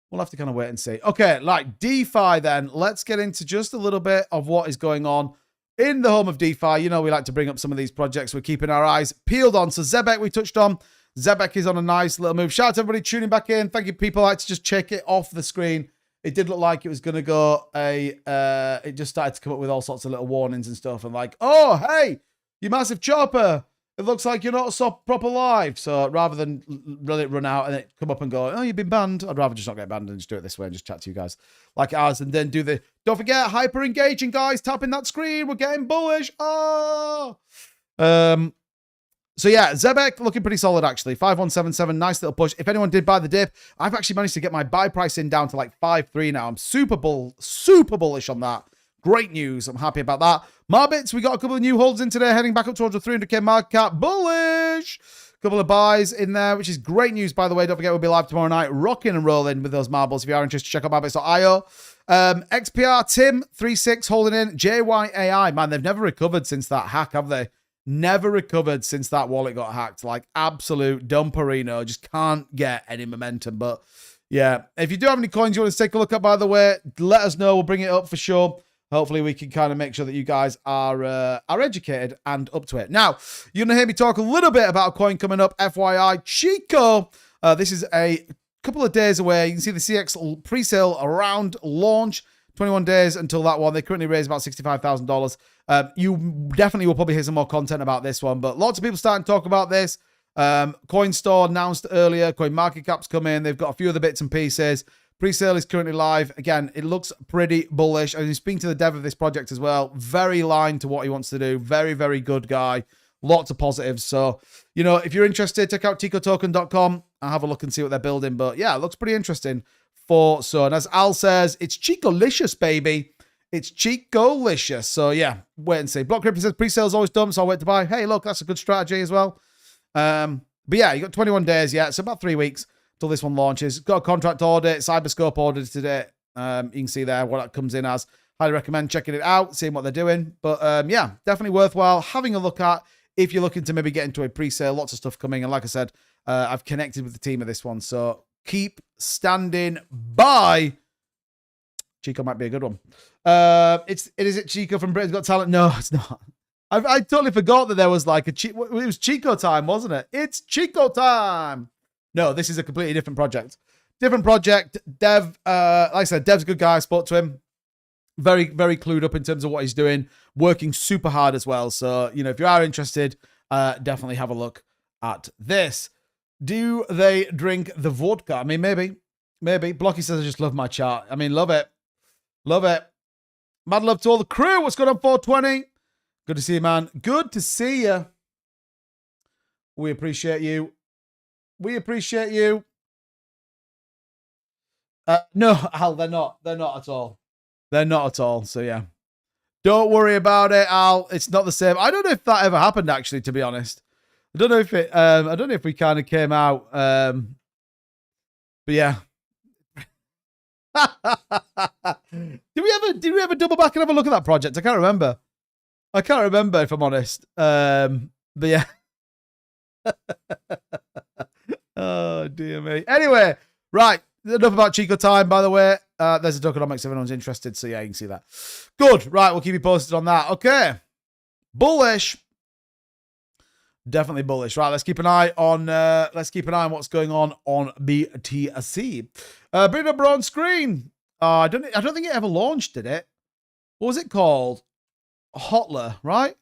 we'll have to kind of wait and see. Okay, like DeFi then. Let's get into just a little bit of what is going on in the home of DeFi. You know, we like to bring up some of these projects we're keeping our eyes peeled on. So Zebek, we touched on. Zebek is on a nice little move. Shout out to everybody tuning back in. Thank you, people. I like to just check it off the screen. It did look like it was going to go it just started to come up with all sorts of little warnings and stuff. And like, oh, hey, you massive chopper. It looks like you're not so proper live. So rather than let it run out and it come up and go, oh, you've been banned, I'd rather just not get banned and just do it this way and just chat to you guys like ours. And then don't forget, hyper engaging, guys. Tapping that screen. We're getting bullish. Oh. So yeah, Zebek looking pretty solid actually. 5177, nice little push. If anyone did buy the dip, I've actually managed to get my buy price in down to like 5.3 now. I'm super bullish on that. Great news. I'm happy about that. Marbitz, we got a couple of new holds in today, heading back up towards the 300k market cap. Bullish. Couple of buys in there, which is great news, by the way. Don't forget, we'll be live tomorrow night, rocking and rolling with those marbles. If you are interested, check out marbitz.io. XPR Tim 36 holding in. JYAI, man, they've never recovered since that hack, have they? Never recovered since that wallet got hacked. Like absolute dumperino. Just can't get any momentum. But yeah, if you do have any coins you want to take a look at, by the way, let us know. We'll bring it up for sure. Hopefully we can kind of make sure that you guys are educated and up to it. Now, you're going to hear me talk a little bit about a coin coming up. FYI, Chico. This is a couple of days away. You can see the CX pre-sale around launch. 21 days until that one. They currently raised about $65,000. You definitely will probably hear some more content about this one, but lots of people starting to talk about this. CoinStore announced earlier. CoinMarketCap's come in. They've got a few other bits and pieces. Pre-sale is currently live. Again, it looks pretty bullish. And speaking to the dev of this project as well, very aligned to what he wants to do. Very, very good guy. Lots of positives. So, you know, if you're interested, check out ticotoken.com and have a look and see what they're building. But yeah, it looks pretty interesting. And as Al says, it's Chico-licious, baby. It's Chico-licious. So yeah, wait and see. Block Crypto says pre-sale's always dumb, so I'll wait to buy. Hey, look, that's a good strategy as well. But yeah, you got 21 days yet. So about 3 weeks till this one launches. Got a contract audit, Cyberscope audit today. You can see there what that comes in as. Highly recommend checking it out, seeing what they're doing. But yeah, definitely worthwhile having a look at if you're looking to maybe get into a pre-sale. Lots of stuff coming. And like I said, I've connected with the team of this one. So keep standing by. Chico might be a good one. Is it Chico from Britain's Got Talent? No, it's not. I totally forgot that there was like it was Chico time, wasn't it? It's Chico time. No, this is a completely different project. Different project. Dev, like I said, Dev's a good guy. I spoke to him. Very, very clued up in terms of what he's doing. Working super hard as well. So, you know, if you are interested, definitely have a look at this. Do they drink the vodka? I mean, maybe. Blocky says, I just love my chart. I mean, love it. Love it. Mad love to all the crew. What's going on, 420? Good to see you, man. Good to see you. We appreciate you. We appreciate you. No, Al, they're not. They're not at all. They're not at all. So, yeah. Don't worry about it, Al. It's not the same. I don't know if that ever happened, actually, to be honest. I don't know if it. I don't know if we kind of came out. But yeah. Did we ever double back and have a look at that project? I can't remember. If I'm honest. But yeah. Oh dear me. Anyway, right. Enough about Chico time, by the way. There's a tokenomics if anyone's interested. So yeah, you can see that. Good. Right, we'll keep you posted on that. Okay. Bullish. Definitely bullish. Right, let's keep an eye on what's going on BTC. Bring up on screen. I don't think it ever launched, did it? What was it called? Hotler, right?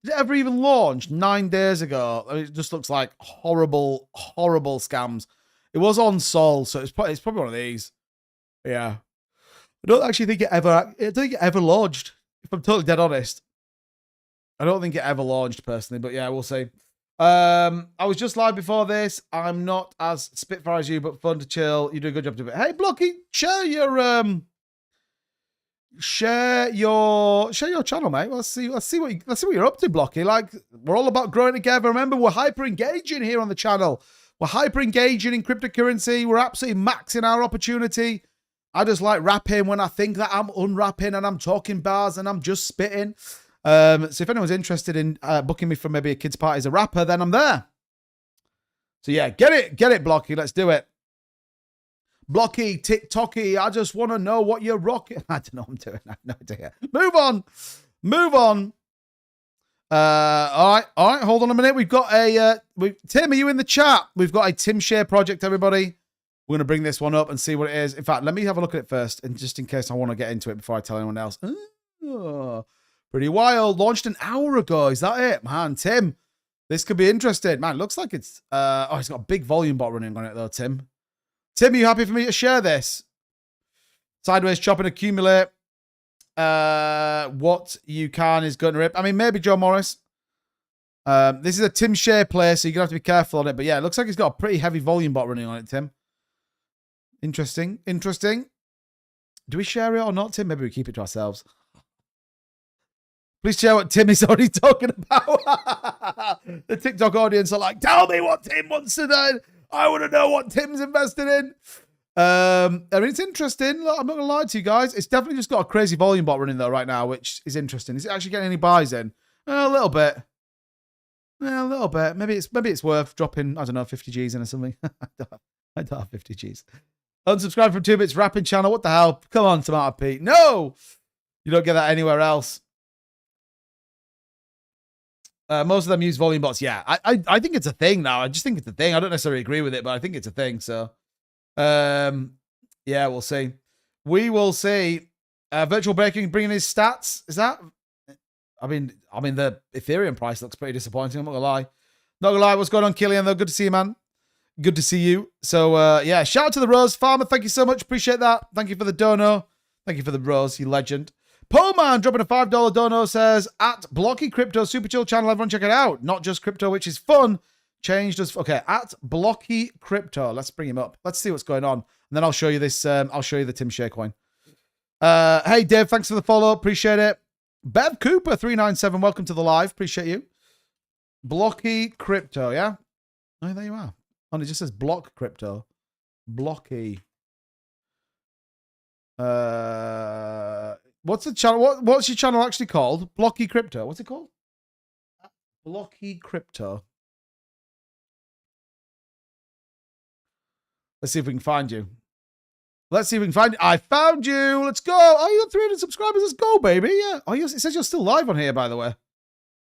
Did it ever even launch 9 days ago? I mean, it just looks like horrible scams. It was on Sol, so it's probably one of these. Yeah. I don't actually think it ever launched, if I'm totally dead honest. I don't think it ever launched personally, but yeah, we'll see. I was just live before this. I'm not as Spitfire as you, but fun to chill. You do a good job to it. Hey, Blocky, share your channel, mate. Let's see what you're up to, Blocky. Like, we're all about growing together. Remember, we're hyper engaging here on the channel. We're hyper engaging in cryptocurrency. We're absolutely maxing our opportunity. I just like rapping when I think that I'm unwrapping and I'm talking bars and I'm just spitting. So if anyone's interested in booking me for maybe a kid's party as a rapper, then I'm there. So yeah, get it, Blocky. Let's do it. Blocky, TikToky, I just want to know what you're rocking. I don't know what I'm doing. I have no idea. Move on. All right. Hold on a minute. We've got Tim, are you in the chat? We've got a Tim Share project, everybody. We're going to bring this one up and see what it is. In fact, let me have a look at it first, and just in case I want to get into it before I tell anyone else. Oh, pretty wild. Launched an hour ago. Is that it? Man, Tim, this could be interesting. Man, looks like it's... it's got a big volume bot running on it, though, Tim. Tim, are you happy for me to share this? Sideways chop and accumulate. What you can is going to rip. I mean, maybe Joe Morris. This is a Tim share play, so you're going to have to be careful on it. But yeah, it looks like it's got a pretty heavy volume bot running on it, Tim. Interesting. Interesting. Do we share it or not, Tim? Maybe we keep it to ourselves. Please share what Tim is already talking about. The TikTok audience are like, tell me what Tim wants to do. I want to know what Tim's invested in. I mean, it's interesting. Look, I'm not going to lie to you guys. It's definitely just got a crazy volume bot running though right now, which is interesting. Is it actually getting any buys in? A little bit. A little bit. Maybe it's worth dropping, I don't know, 50 G's in or something. I don't have 50 G's. Unsubscribe from 2 Bits Rapping Channel. What the hell? Come on, Tomato Pete. No! You don't get that anywhere else. Most of them use volume bots. Yeah, I think it's a thing now. I just think it's a thing. I don't necessarily agree with it, but I think it's a thing. So, yeah, we'll see. We will see. Virtual Breaking bringing his stats. Is that? I mean, the Ethereum price looks pretty disappointing. I'm not gonna lie. Not gonna lie. What's going on, Killian? Though, good to see you, man. Good to see you. So, yeah, shout out to the Rose Farmer. Thank you so much. Appreciate that. Thank you for the dono. Thank you for the Rose, you legend. Poleman dropping a $5 dono says, at Blocky Crypto Super Chill channel, everyone check it out. Not just crypto, which is fun. Changed us. Okay, at Blocky Crypto. Let's bring him up. Let's see what's going on. And then I'll show you this. I'll show you the Tim Share coin. Hey, Dave, thanks for the follow. Appreciate it. Bev Cooper 397, welcome to the live. Appreciate you. Blocky Crypto, yeah? Oh, there you are. Oh, it just says Block Crypto. Blocky. What's the channel? What's your channel actually called? Blocky Crypto. What's it called? Blocky Crypto. Let's see if we can find you. Let's see if we can find you. I found you. Let's go. Oh, you got 300 subscribers. Let's go, baby. Yeah. Oh, it says you're still live on here, by the way.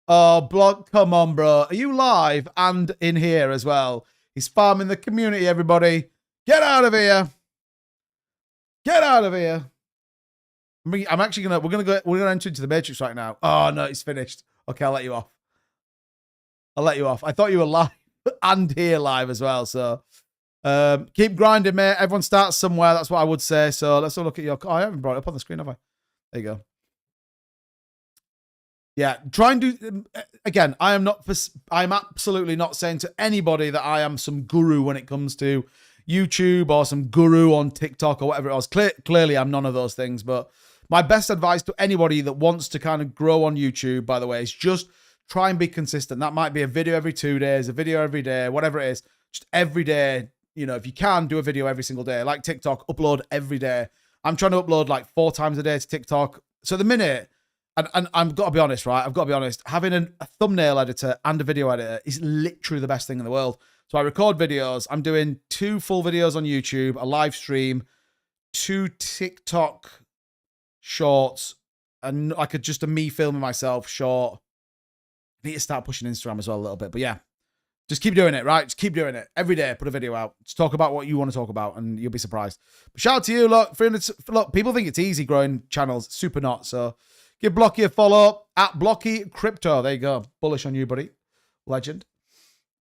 Oh, Block. Come on, bro. Are you live and in here as well? He's farming the community, everybody. Get out of here. Get out of here. I'm actually gonna we're gonna enter into the Matrix right now. Oh no, it's finished. Okay, I'll let you off. I'll let you off. I thought you were live and here live as well. So keep grinding, mate. Everyone starts somewhere. That's what I would say. So let's have a look at your. Oh, I haven't brought it up on the screen, have I? There you go. Yeah, try and do again. I'm absolutely not saying to anybody that I am some guru when it comes to YouTube or some guru on TikTok or whatever it was. Clearly, I'm none of those things. But my best advice to anybody that wants to kind of grow on YouTube, by the way, is just try and be consistent. That might be a video every 2 days, a video every day, whatever it is. Just every day, you know, if you can, do a video every single day. Like TikTok, upload every day. I'm trying to upload like 4 times a day to TikTok. So the minute, and I've got to be honest, right? I've got to be honest. Having a thumbnail editor and a video editor is literally the best thing in the world. So I record videos. I'm doing 2 full videos on YouTube, a live stream, 2 TikTok shorts, and like just a me filming myself short. I need to start pushing Instagram as well a little bit. But yeah, just keep doing it, right? Just keep doing it. Every day, put a video out. Just talk about what you want to talk about, and you'll be surprised. But shout out to you. Look, 300, look, people think it's easy growing channels. Super not. So give Blocky a follow at Blocky Crypto. There you go. Bullish on you, buddy. Legend.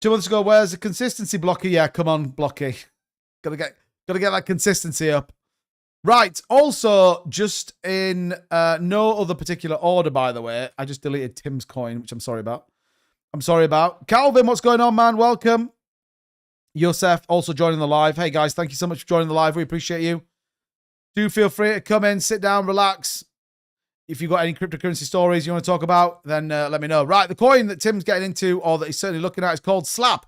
2 months ago, where's the consistency, Blocky? Yeah, come on, Blocky. Gotta get that consistency up. Right. Also, just in no other particular order, by the way, I just deleted Tim's coin, which I'm sorry about. Calvin, what's going on, man? Welcome. Yosef also joining the live. Hey, guys, thank you so much for joining the live. We appreciate you. Do feel free to come in, sit down, relax. If you've got any cryptocurrency stories you want to talk about, then let me know. Right, the coin that Tim's getting into, or that he's certainly looking at, is called Slap.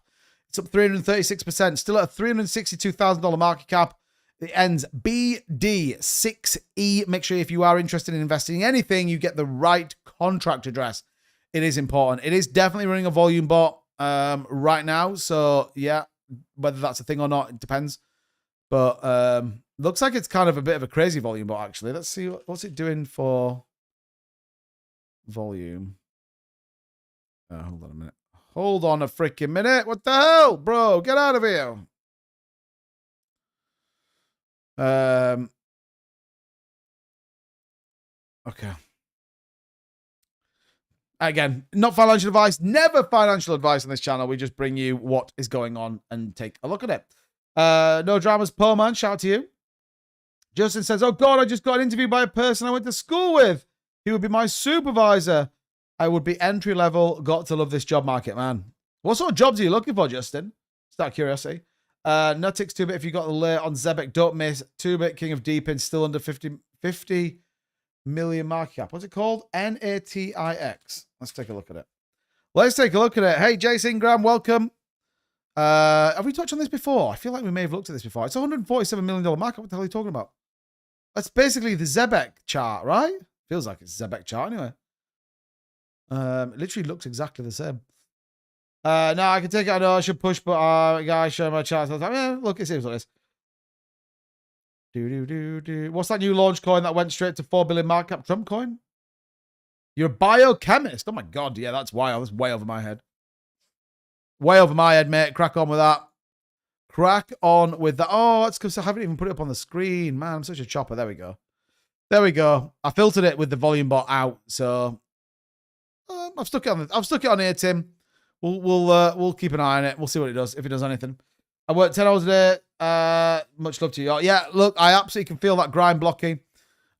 It's up 336%, still at a $362,000 market cap. It ends BD6E. Make sure if you are interested in investing in anything, you get the right contract address. It is important. It is definitely running a volume bot right now. So, yeah, whether that's a thing or not, it depends. But looks like it's kind of a bit of a crazy volume bot, actually. Let's see. What's it doing for volume? Hold on a minute. Hold on a freaking minute. What the hell, bro? Get out of here. Okay. Again, not financial advice. Never financial advice on this channel. We just bring you what is going on and take a look at it. No dramas, poor man. Shout out to you. Justin says, oh God, I just got an interview by a person I went to school with. He would be my supervisor. I would be entry level. Got to love this job market, man. What sort of jobs are you looking for, Justin? Just out of curiosity. Nutix 2-bit, if you got the late on Zebek, don't miss. 2-bit King of Deepin, still under 50 million market cap. What's it called? NATIX. Let's take a look at it. Let's take a look at it. Hey, Jason Ingram, welcome. Have we touched on this before? I feel like we may have looked at this before. It's a $147 million market. What the hell are you talking about? That's basically the Zebek chart, right? Feels like it's Zebek chart anyway. It literally looks exactly the same. No, I can take it. I know I should push, but guys, show my chart. Yeah, look, it seems like this. What's that new launch coin that went straight to 4 billion market cap? Trump coin? You're a biochemist. Oh my god, yeah, that's wild. That's way over my head. Way over my head, mate. Crack on with that. Crack on with that. Oh, that's because I haven't even put it up on the screen. Man, I'm such a chopper. There we go. There we go. I filtered it with the volume bot out, so I've stuck it on here, Tim. We'll keep an eye on it. We'll see what it does, if it does anything. I work 10 hours a day. Much love to you. Yeah, look, I absolutely can feel that grind blocking.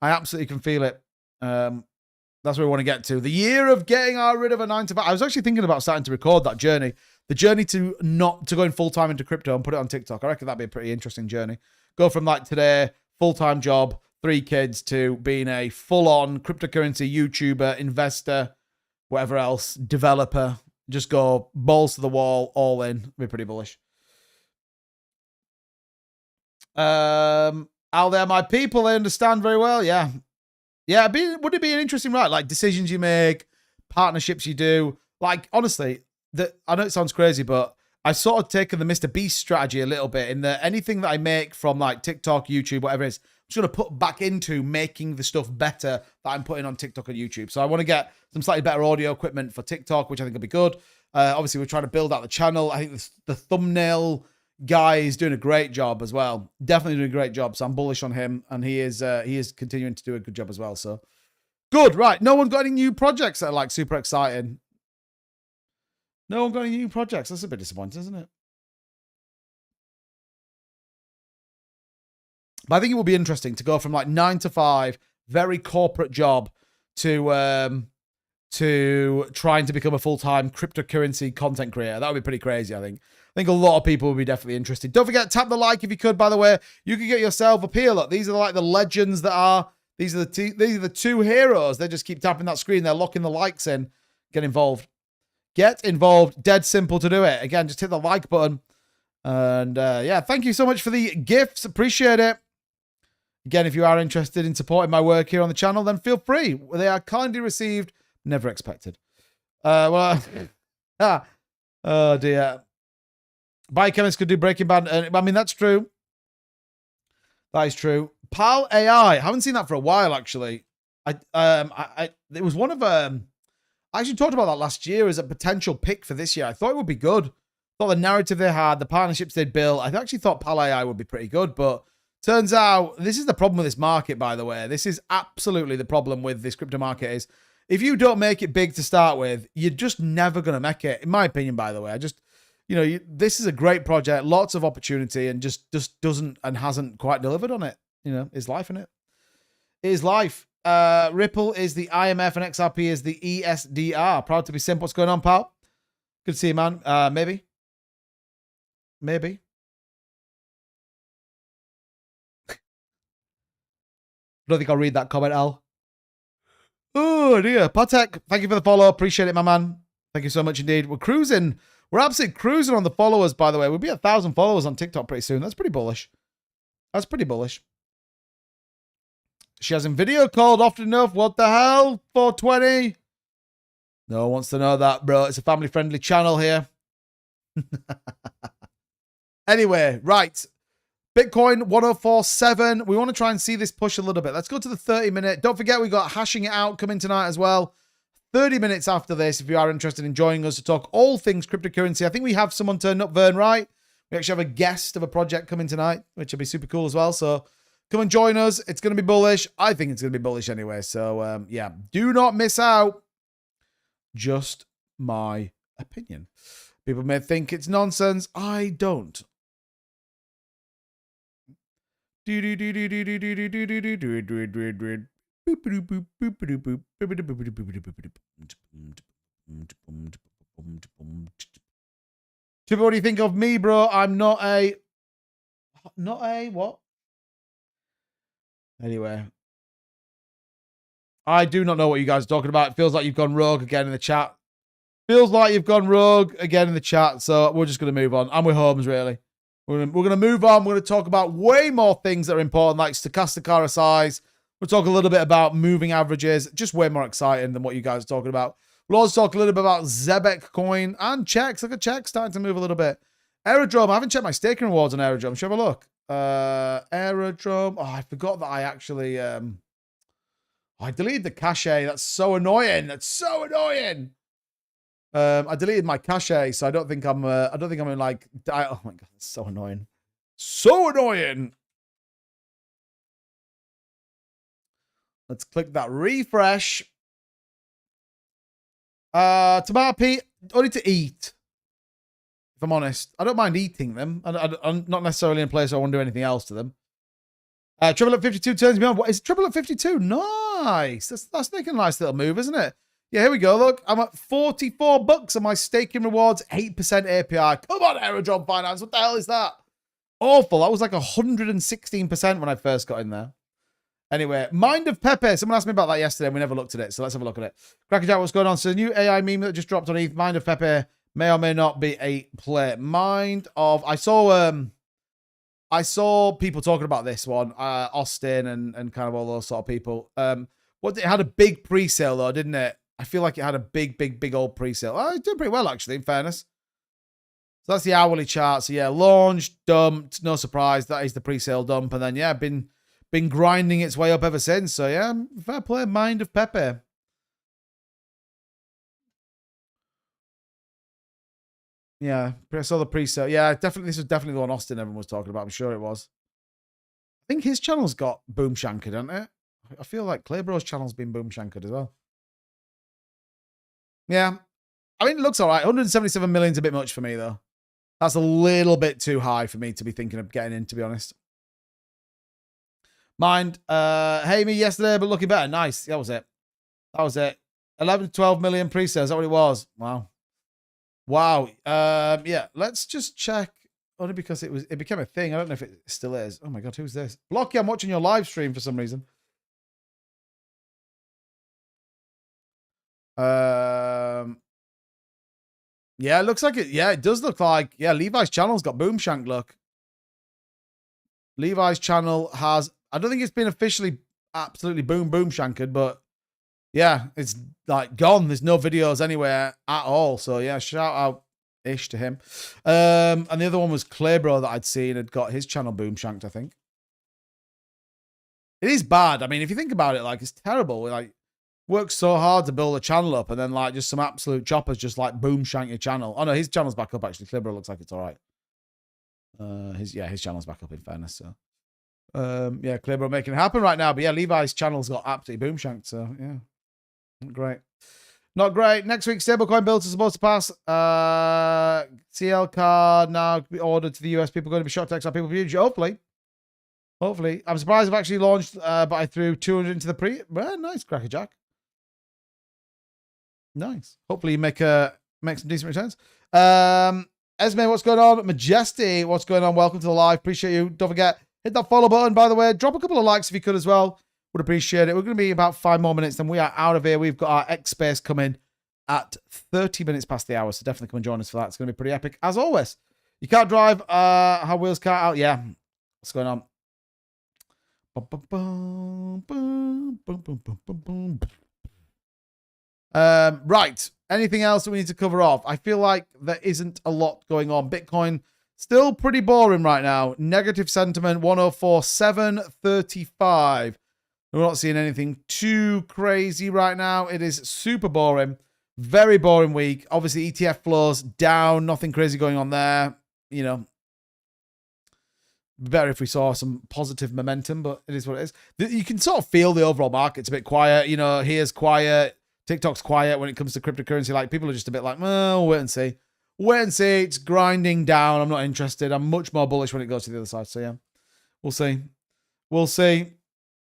I absolutely can feel it. That's where we want to get to. The year of getting rid of a 9 to 5. I was actually thinking about starting to record that journey. The journey to going full-time into crypto and put it on TikTok. I reckon that'd be a pretty interesting journey. Go from like today, full-time job, 3 kids, to being a full-on cryptocurrency YouTuber, investor, whatever else, developer. Just go balls to the wall, all in. Be pretty bullish. Out there, my people, they understand very well. Yeah. Yeah, would it be an interesting ride? Like decisions you make, partnerships you do. Like, honestly, I know it sounds crazy, but I've sort of taken the Mr. Beast strategy a little bit in that anything that I make from like TikTok, YouTube, whatever it is, I'm just going to put back into making the stuff better that I'm putting on TikTok and YouTube. So I want to get some slightly better audio equipment for TikTok, which I think will be good. Obviously, we're trying to build out the channel. I think the thumbnail guy is doing a great job as well. Definitely doing a great job. So I'm bullish on him, and he is continuing to do a good job as well. So good, right? No one got any new projects that are like super exciting. No one got any new projects. That's a bit disappointing, isn't it? But I think it will be interesting to go from like 9 to 5, very corporate job, to trying to become a full-time cryptocurrency content creator. That would be pretty crazy, I think. I think a lot of people would be definitely interested. Don't forget, tap the like if you could, by the way. You can get yourself up here. Look, these are like the legends that are, these are the 2 heroes. They just keep tapping that screen. They're locking the likes in. Get involved. Get involved. Dead simple to do it. Again, just hit the like button. And yeah, thank you so much for the gifts. Appreciate it. Again, if you are interested in supporting my work here on the channel, then feel free. They are kindly received, never expected. Oh dear. Biochemists could do Breaking Bad. I mean, that's true. That is true. Pal AI. I haven't seen that for a while, actually. It was one of I actually talked about that last year as a potential pick for this year. I thought it would be good. Thought the narrative they had, the partnerships they'd built. I actually thought Pal AI would be pretty good, but turns out this is the problem with this market, by the way. This is absolutely the problem with this crypto market is if you don't make it big to start with, you're just never going to make it. In my opinion, by the way, this is a great project, lots of opportunity, and just doesn't and hasn't quite delivered on it. It's life, isn't it? It is life. Ripple is the IMF and XRP is the ESDR. Proud to be simple. What's going on, pal? Good to see you, man. Maybe. I don't think I'll read that comment, Al. Oh, dear. Patek, thank you for the follow. Appreciate it, my man. Thank you so much indeed. We're cruising. We're absolutely cruising on the followers, by the way. We'll be 1,000 followers on TikTok pretty soon. That's pretty bullish. That's pretty bullish. She hasn't video called often enough. What the hell? 420? No one wants to know that, bro. It's a family-friendly channel here. Anyway, right. Bitcoin 1047. We want to try and see this push a little bit. Let's go to the 30-minute. Don't forget, we got hashing it out coming tonight as well. 30 minutes after this, if you are interested in joining us to talk all things cryptocurrency. I think we have someone turned up, Vern, right? We actually have a guest of a project coming tonight, which will be super cool as well. So come and join us. It's going to be bullish. I think it's going to be bullish anyway. So, yeah, do not miss out. Just my opinion. People may think it's nonsense. I don't. Chipper, what do you think of me, bro? I'm not a what? Anyway. I do not know what you guys are talking about. It feels like you've gone rogue again in the chat. Feels like you've gone rogue again in the chat. So we're just going to move on. I'm with Holmes, really. We're going to move on. We're going to talk about way more things that are important, like stochastic RSIs. We'll talk a little bit about moving averages. Just way more exciting than what you guys are talking about. We'll also talk a little bit about Zebek coin and checks. Look at checks starting to move a little bit. Aerodrome. I haven't checked my staking rewards on Aerodrome. Should have a look. Aerodrome. Oh, I forgot that I actually... I deleted the cache. That's so annoying. That's so annoying. I deleted my cache, so I don't think I'm in like. Oh my god, it's so annoying. So annoying. Let's click that refresh. Tomato Pete, only to eat. If I'm honest, I don't mind eating them. I'm not necessarily in a place where I want to do anything else to them. Triple at 52 turns me on. What is triple at 52? Nice. That's making a nice little move, isn't it? Yeah, here we go. Look, I'm at 44 bucks on my staking rewards, 8% API. Come on, Aerodrome Finance. What the hell is that? Awful. That was like 116% when I first got in there. Anyway, Mind of Pepe. Someone asked me about that yesterday and we never looked at it. So let's have a look at it. Crackerjack, what's going on? So the new AI meme that just dropped on ETH, Mind of Pepe, may or may not be a play. Mind of... I saw people talking about this one, Austin and kind of all those sort of people. It had a big pre-sale though, didn't it? I feel like it had a big old pre-sale. Oh, it's doing pretty well actually, in fairness. So that's the hourly chart. So yeah, launched, dumped, no surprise. That is the pre-sale dump, and then yeah, been grinding its way up ever since. So yeah, fair play, Mind of Pepe. Yeah, I saw the pre-sale. Yeah, definitely. This was definitely the one Austin everyone was talking about. I'm sure it was. I think his channel's got boom shankered, hasn't it? I feel like Claybro's channel's been boom shankered as well. Yeah. I mean, it looks all right. 177 million's a bit much for me, though. That's a little bit too high for me to be thinking of getting in, to be honest. Mind. Hey, me yesterday, but looking better. Nice. That was it. That was it. 11 to 12 million pre-sales. Is that what it was? Wow. Wow. Yeah, let's just check. Only because it became a thing. I don't know if it still is. Oh my god, who's this? Blocky, I'm watching your live stream for some reason. Yeah, it looks like it. Yeah, it does look like. Yeah, Levi's channel's got boom shank look. Levi's channel has. I don't think it's been officially absolutely boom shankered, but yeah, it's like gone. There's no videos anywhere at all. So yeah, shout out ish to him. And the other one was Claybro that I'd seen had got his channel boom shanked, I think. It is bad. I mean, if you think about it, like it's terrible. Like works so hard to build a channel up and then like just some absolute choppers just like boom shank your channel. Oh no, his channel's back up actually. Claybro looks like it's all right. His channel's back up in fairness. So yeah, Claybro making it happen right now. But yeah, Levi's channel's got absolutely boom shanked. So yeah. Not great. Not great. Next week, stablecoin builds are supposed to pass. CL card now be ordered to the US. People are going to be shocked to people future. Hopefully. Hopefully. I'm surprised I've actually launched, but I threw 200 into the pre. Well, nice, Crackerjack. Nice. Hopefully you make some decent returns. Esme, what's going on? Majesty, what's going on? Welcome to the live. Appreciate you. Don't forget, hit that follow button, by the way. Drop a couple of likes if you could as well. Would appreciate it. We're going to be about 5 more minutes, then we are out of here. We've got our X Space coming at 30 minutes past the hour, so definitely come and join us for that. It's going to be pretty epic, as always. You can't drive, how wheels can't out? Yeah. What's going on? Right. Anything else that we need to cover off? I feel like there isn't a lot going on. Bitcoin, still pretty boring right now. Negative sentiment, 104,735. We're not seeing anything too crazy right now. It is super boring. Very boring week. Obviously, ETF flows down. Nothing crazy going on there. You know, better if we saw some positive momentum, but it is what it is. You can sort of feel the overall market's a bit quiet. You know, here's quiet. TikTok's quiet when it comes to cryptocurrency. Like, people are just a bit like, well, wait and see. Wait and see. It's grinding down. I'm not interested. I'm much more bullish when it goes to the other side. So, yeah, we'll see. We'll see.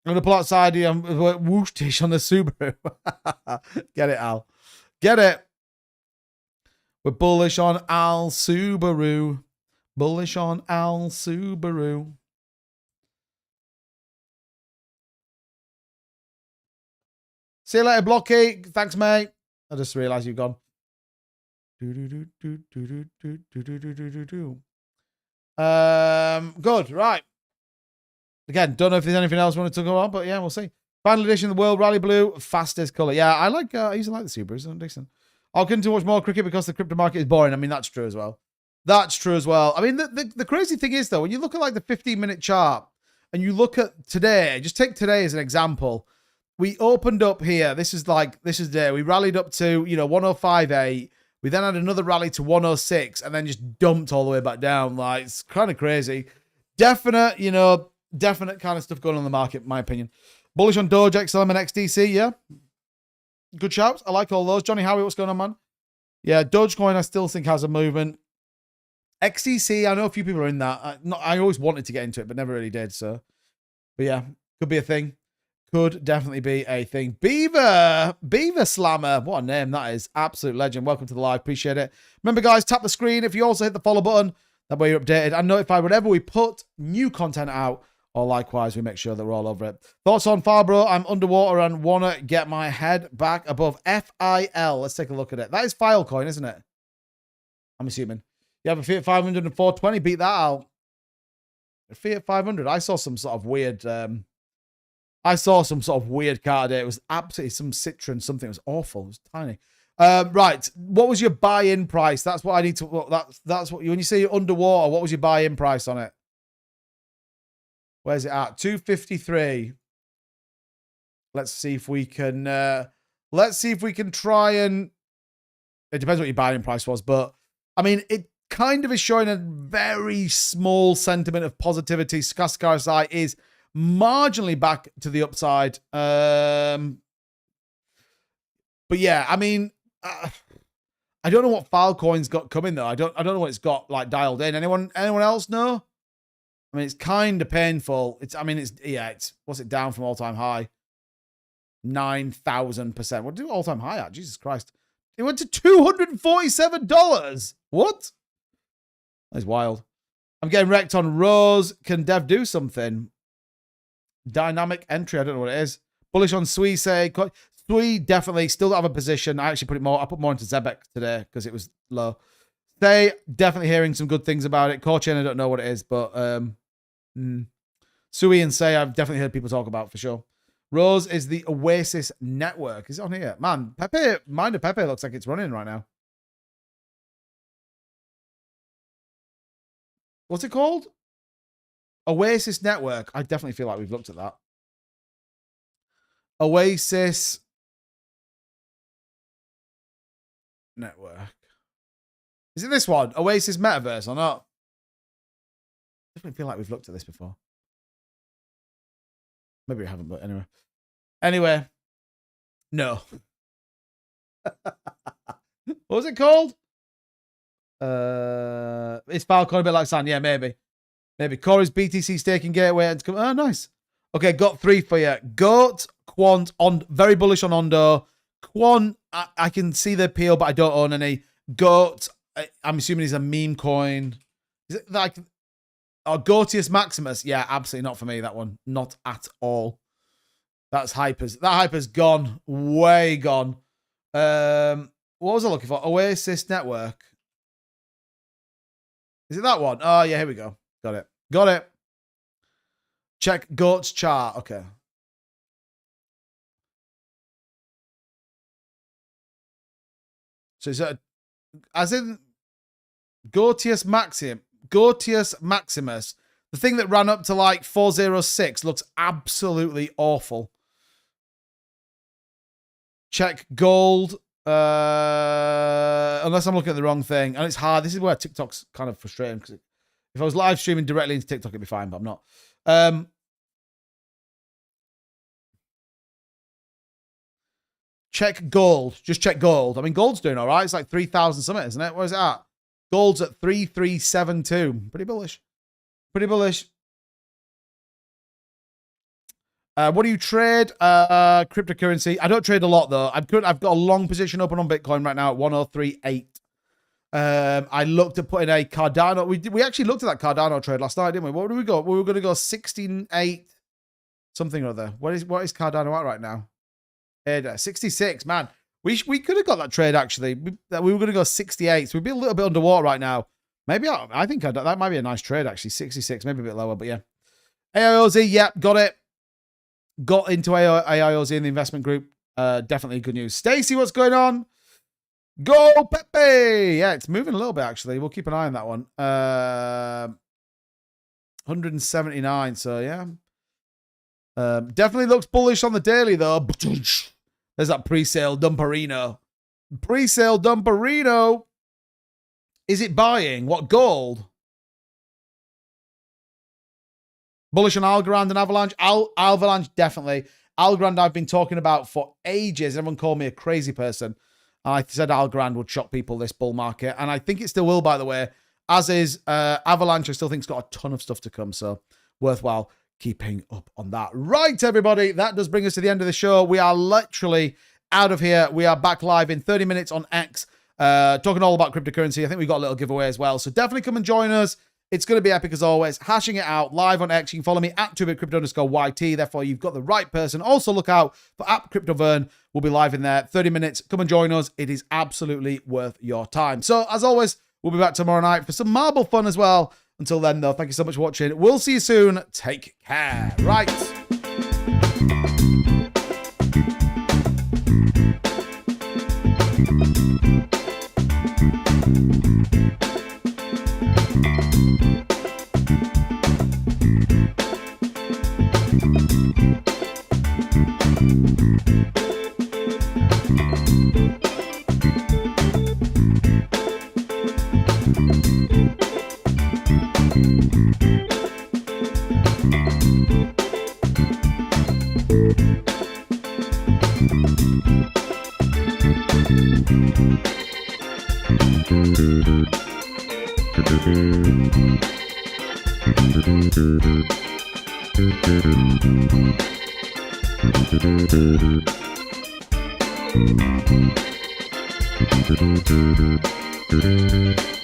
I'm going to pull outside here whoosh tish on the Subaru. Get it, Al. Get it. We're bullish on Al Subaru. Bullish on Al Subaru. See you later, Blocky. Thanks, mate. I just realised you've gone. Good, right. Again, don't know if there's anything else we want to talk about, but yeah, we'll see. Final edition of the World Rally Blue, fastest colour. Yeah, I used to like the Subarus. They're decent. I'll continue to watch more cricket because the crypto market is boring. I mean, that's true as well. That's true as well. I mean, the crazy thing is, though, when you look at like the 15-minute chart and you look at today, just take today as an example. We opened up here. This is there. We rallied up to, 105.8. We then had another rally to 106 and then just dumped all the way back down. Like, it's kind of crazy. Definite kind of stuff going on in the market, in my opinion. Bullish on Doge, XLM, and XDC, yeah. Good shouts. I like all those. Johnny Howie, what's going on, man? Yeah, Dogecoin, I still think has a movement. XDC, I know a few people are in that. I always wanted to get into it, but never really did. So, but yeah, could be a thing. Could definitely be a thing. Beaver Slammer. What a name that is. Absolute legend. Welcome to the live. Appreciate it. Remember, guys, tap the screen. If you also hit the follow button, that way you're updated and notified whenever we put new content out, or likewise, we make sure that we're all over it. Thoughts on Farbro? I'm underwater and want to get my head back above FIL. Let's take a look at it. That is Filecoin, isn't it? I'm assuming. You have a Fiat 500 and 420. Beat that out. A Fiat 500. I saw some sort of weird... card today. It was absolutely some Citroen something. It was awful. It was tiny. Right. What was your buy-in price? That's what I need to... That's what... When you say you're underwater, what was your buy-in price on it? Where's it at? 253. Let's see if we can... try and... It depends what your buy-in price was, but... I mean, it kind of is showing a very small sentiment of positivity. Stochastic RSI is marginally back to the upside. But yeah, I mean, I don't know what Filecoin's got coming though. I don't know what it's got like dialed in. Anyone else know? I mean, it's kind of painful. What's it down from all-time high? 9,000%. What did all-time high at? Jesus Christ. It went to $247. What? That's wild. I'm getting wrecked on Rose. Can Dev do something? Dynamic entry. I don't know what it is. Bullish on Sui. Sui definitely still don't have a position. I actually I put more into Zebek today because it was low. They definitely hearing some good things about it. Core chain, I don't know what it is, but Sui and Say I've definitely heard people talk about for sure. Rose is the Oasis network. Is it on here? Man, Mind of Pepe looks like it's running right now. What's it called? Oasis network. I definitely feel like we've looked at that. Oasis network. Is it this one? Oasis Metaverse or not? I definitely feel like we've looked at this before. Maybe we haven't, but anyway. Anyway. No. What was it called? It's Filecoin a bit like Sand. Yeah, maybe. Maybe. Corey's BTC staking gateway. Oh, nice. Okay, got 3 for you. Goat, Quant, very bullish on Ondo. Quant, I can see the appeal, but I don't own any. Goat, I'm assuming he's a meme coin. Is it like Goatius Maximus? Yeah, absolutely not for me, that one. Not at all. That's hypers. That hyper's gone. Way gone. What was I looking for? Oasis Network. Is it that one? Oh, yeah, here we go. Got it. Got it. Check Goat's chart. Okay. So is that as in Goatius Maximus, the thing that ran up to like 406 looks absolutely awful. Check gold. Unless I'm looking at the wrong thing. And it's hard. This is where TikTok's kind of frustrating, because if I was live streaming directly into TikTok, it'd be fine, but I'm not. Check gold. Just check gold. I mean, gold's doing all right. It's like 3,000 something, isn't it? Where's it at? Gold's at 3,372. Pretty bullish. Pretty bullish. What do you trade? Cryptocurrency. I don't trade a lot though. I've got a long position open on Bitcoin right now at 103.8. I looked at putting a Cardano. We actually looked at that Cardano trade last night, didn't we? What did we go? We were going to go 16.8 something or other. What is Cardano at right now? 66, man. We could have got that trade actually. We were going to go 68, so we'd be a little bit underwater right now. Maybe I think that might be a nice trade actually. 66, maybe a bit lower, but yeah. AIOZ, yep, got it. Got into AIOZ in the investment group. Definitely good news. Stacy, what's going on? Go Pepe! Yeah, it's moving a little bit actually. We'll keep an eye on that one. 179. So yeah, definitely looks bullish on the daily though. There's that pre-sale dumperino. Pre-sale dumperino. Is it buying? What, gold? Bullish on Algorand and Avalanche. Avalanche, definitely. Algorand I've been talking about for ages. Everyone called me a crazy person. I said Algorand would shock people this bull market. And I think it still will, by the way. As is Avalanche. I still think it's got a ton of stuff to come. So worthwhile keeping up on that. Right, everybody. That does bring us to the end of the show. We are literally out of here. We are back live in 30 minutes on X. Talking all about cryptocurrency. I think we've got a little giveaway as well. So definitely come and join us. It's going to be epic as always. Hashing it out live on X. You can follow me at 2bitcrypto_YT. Therefore, you've got the right person. Also, look out for @CryptoVern. We'll be live in there. 30 minutes. Come and join us. It is absolutely worth your time. So, as always, we'll be back tomorrow night for some marble fun as well. Until then, though, thank you so much for watching. We'll see you soon. Take care. Right. Thank you.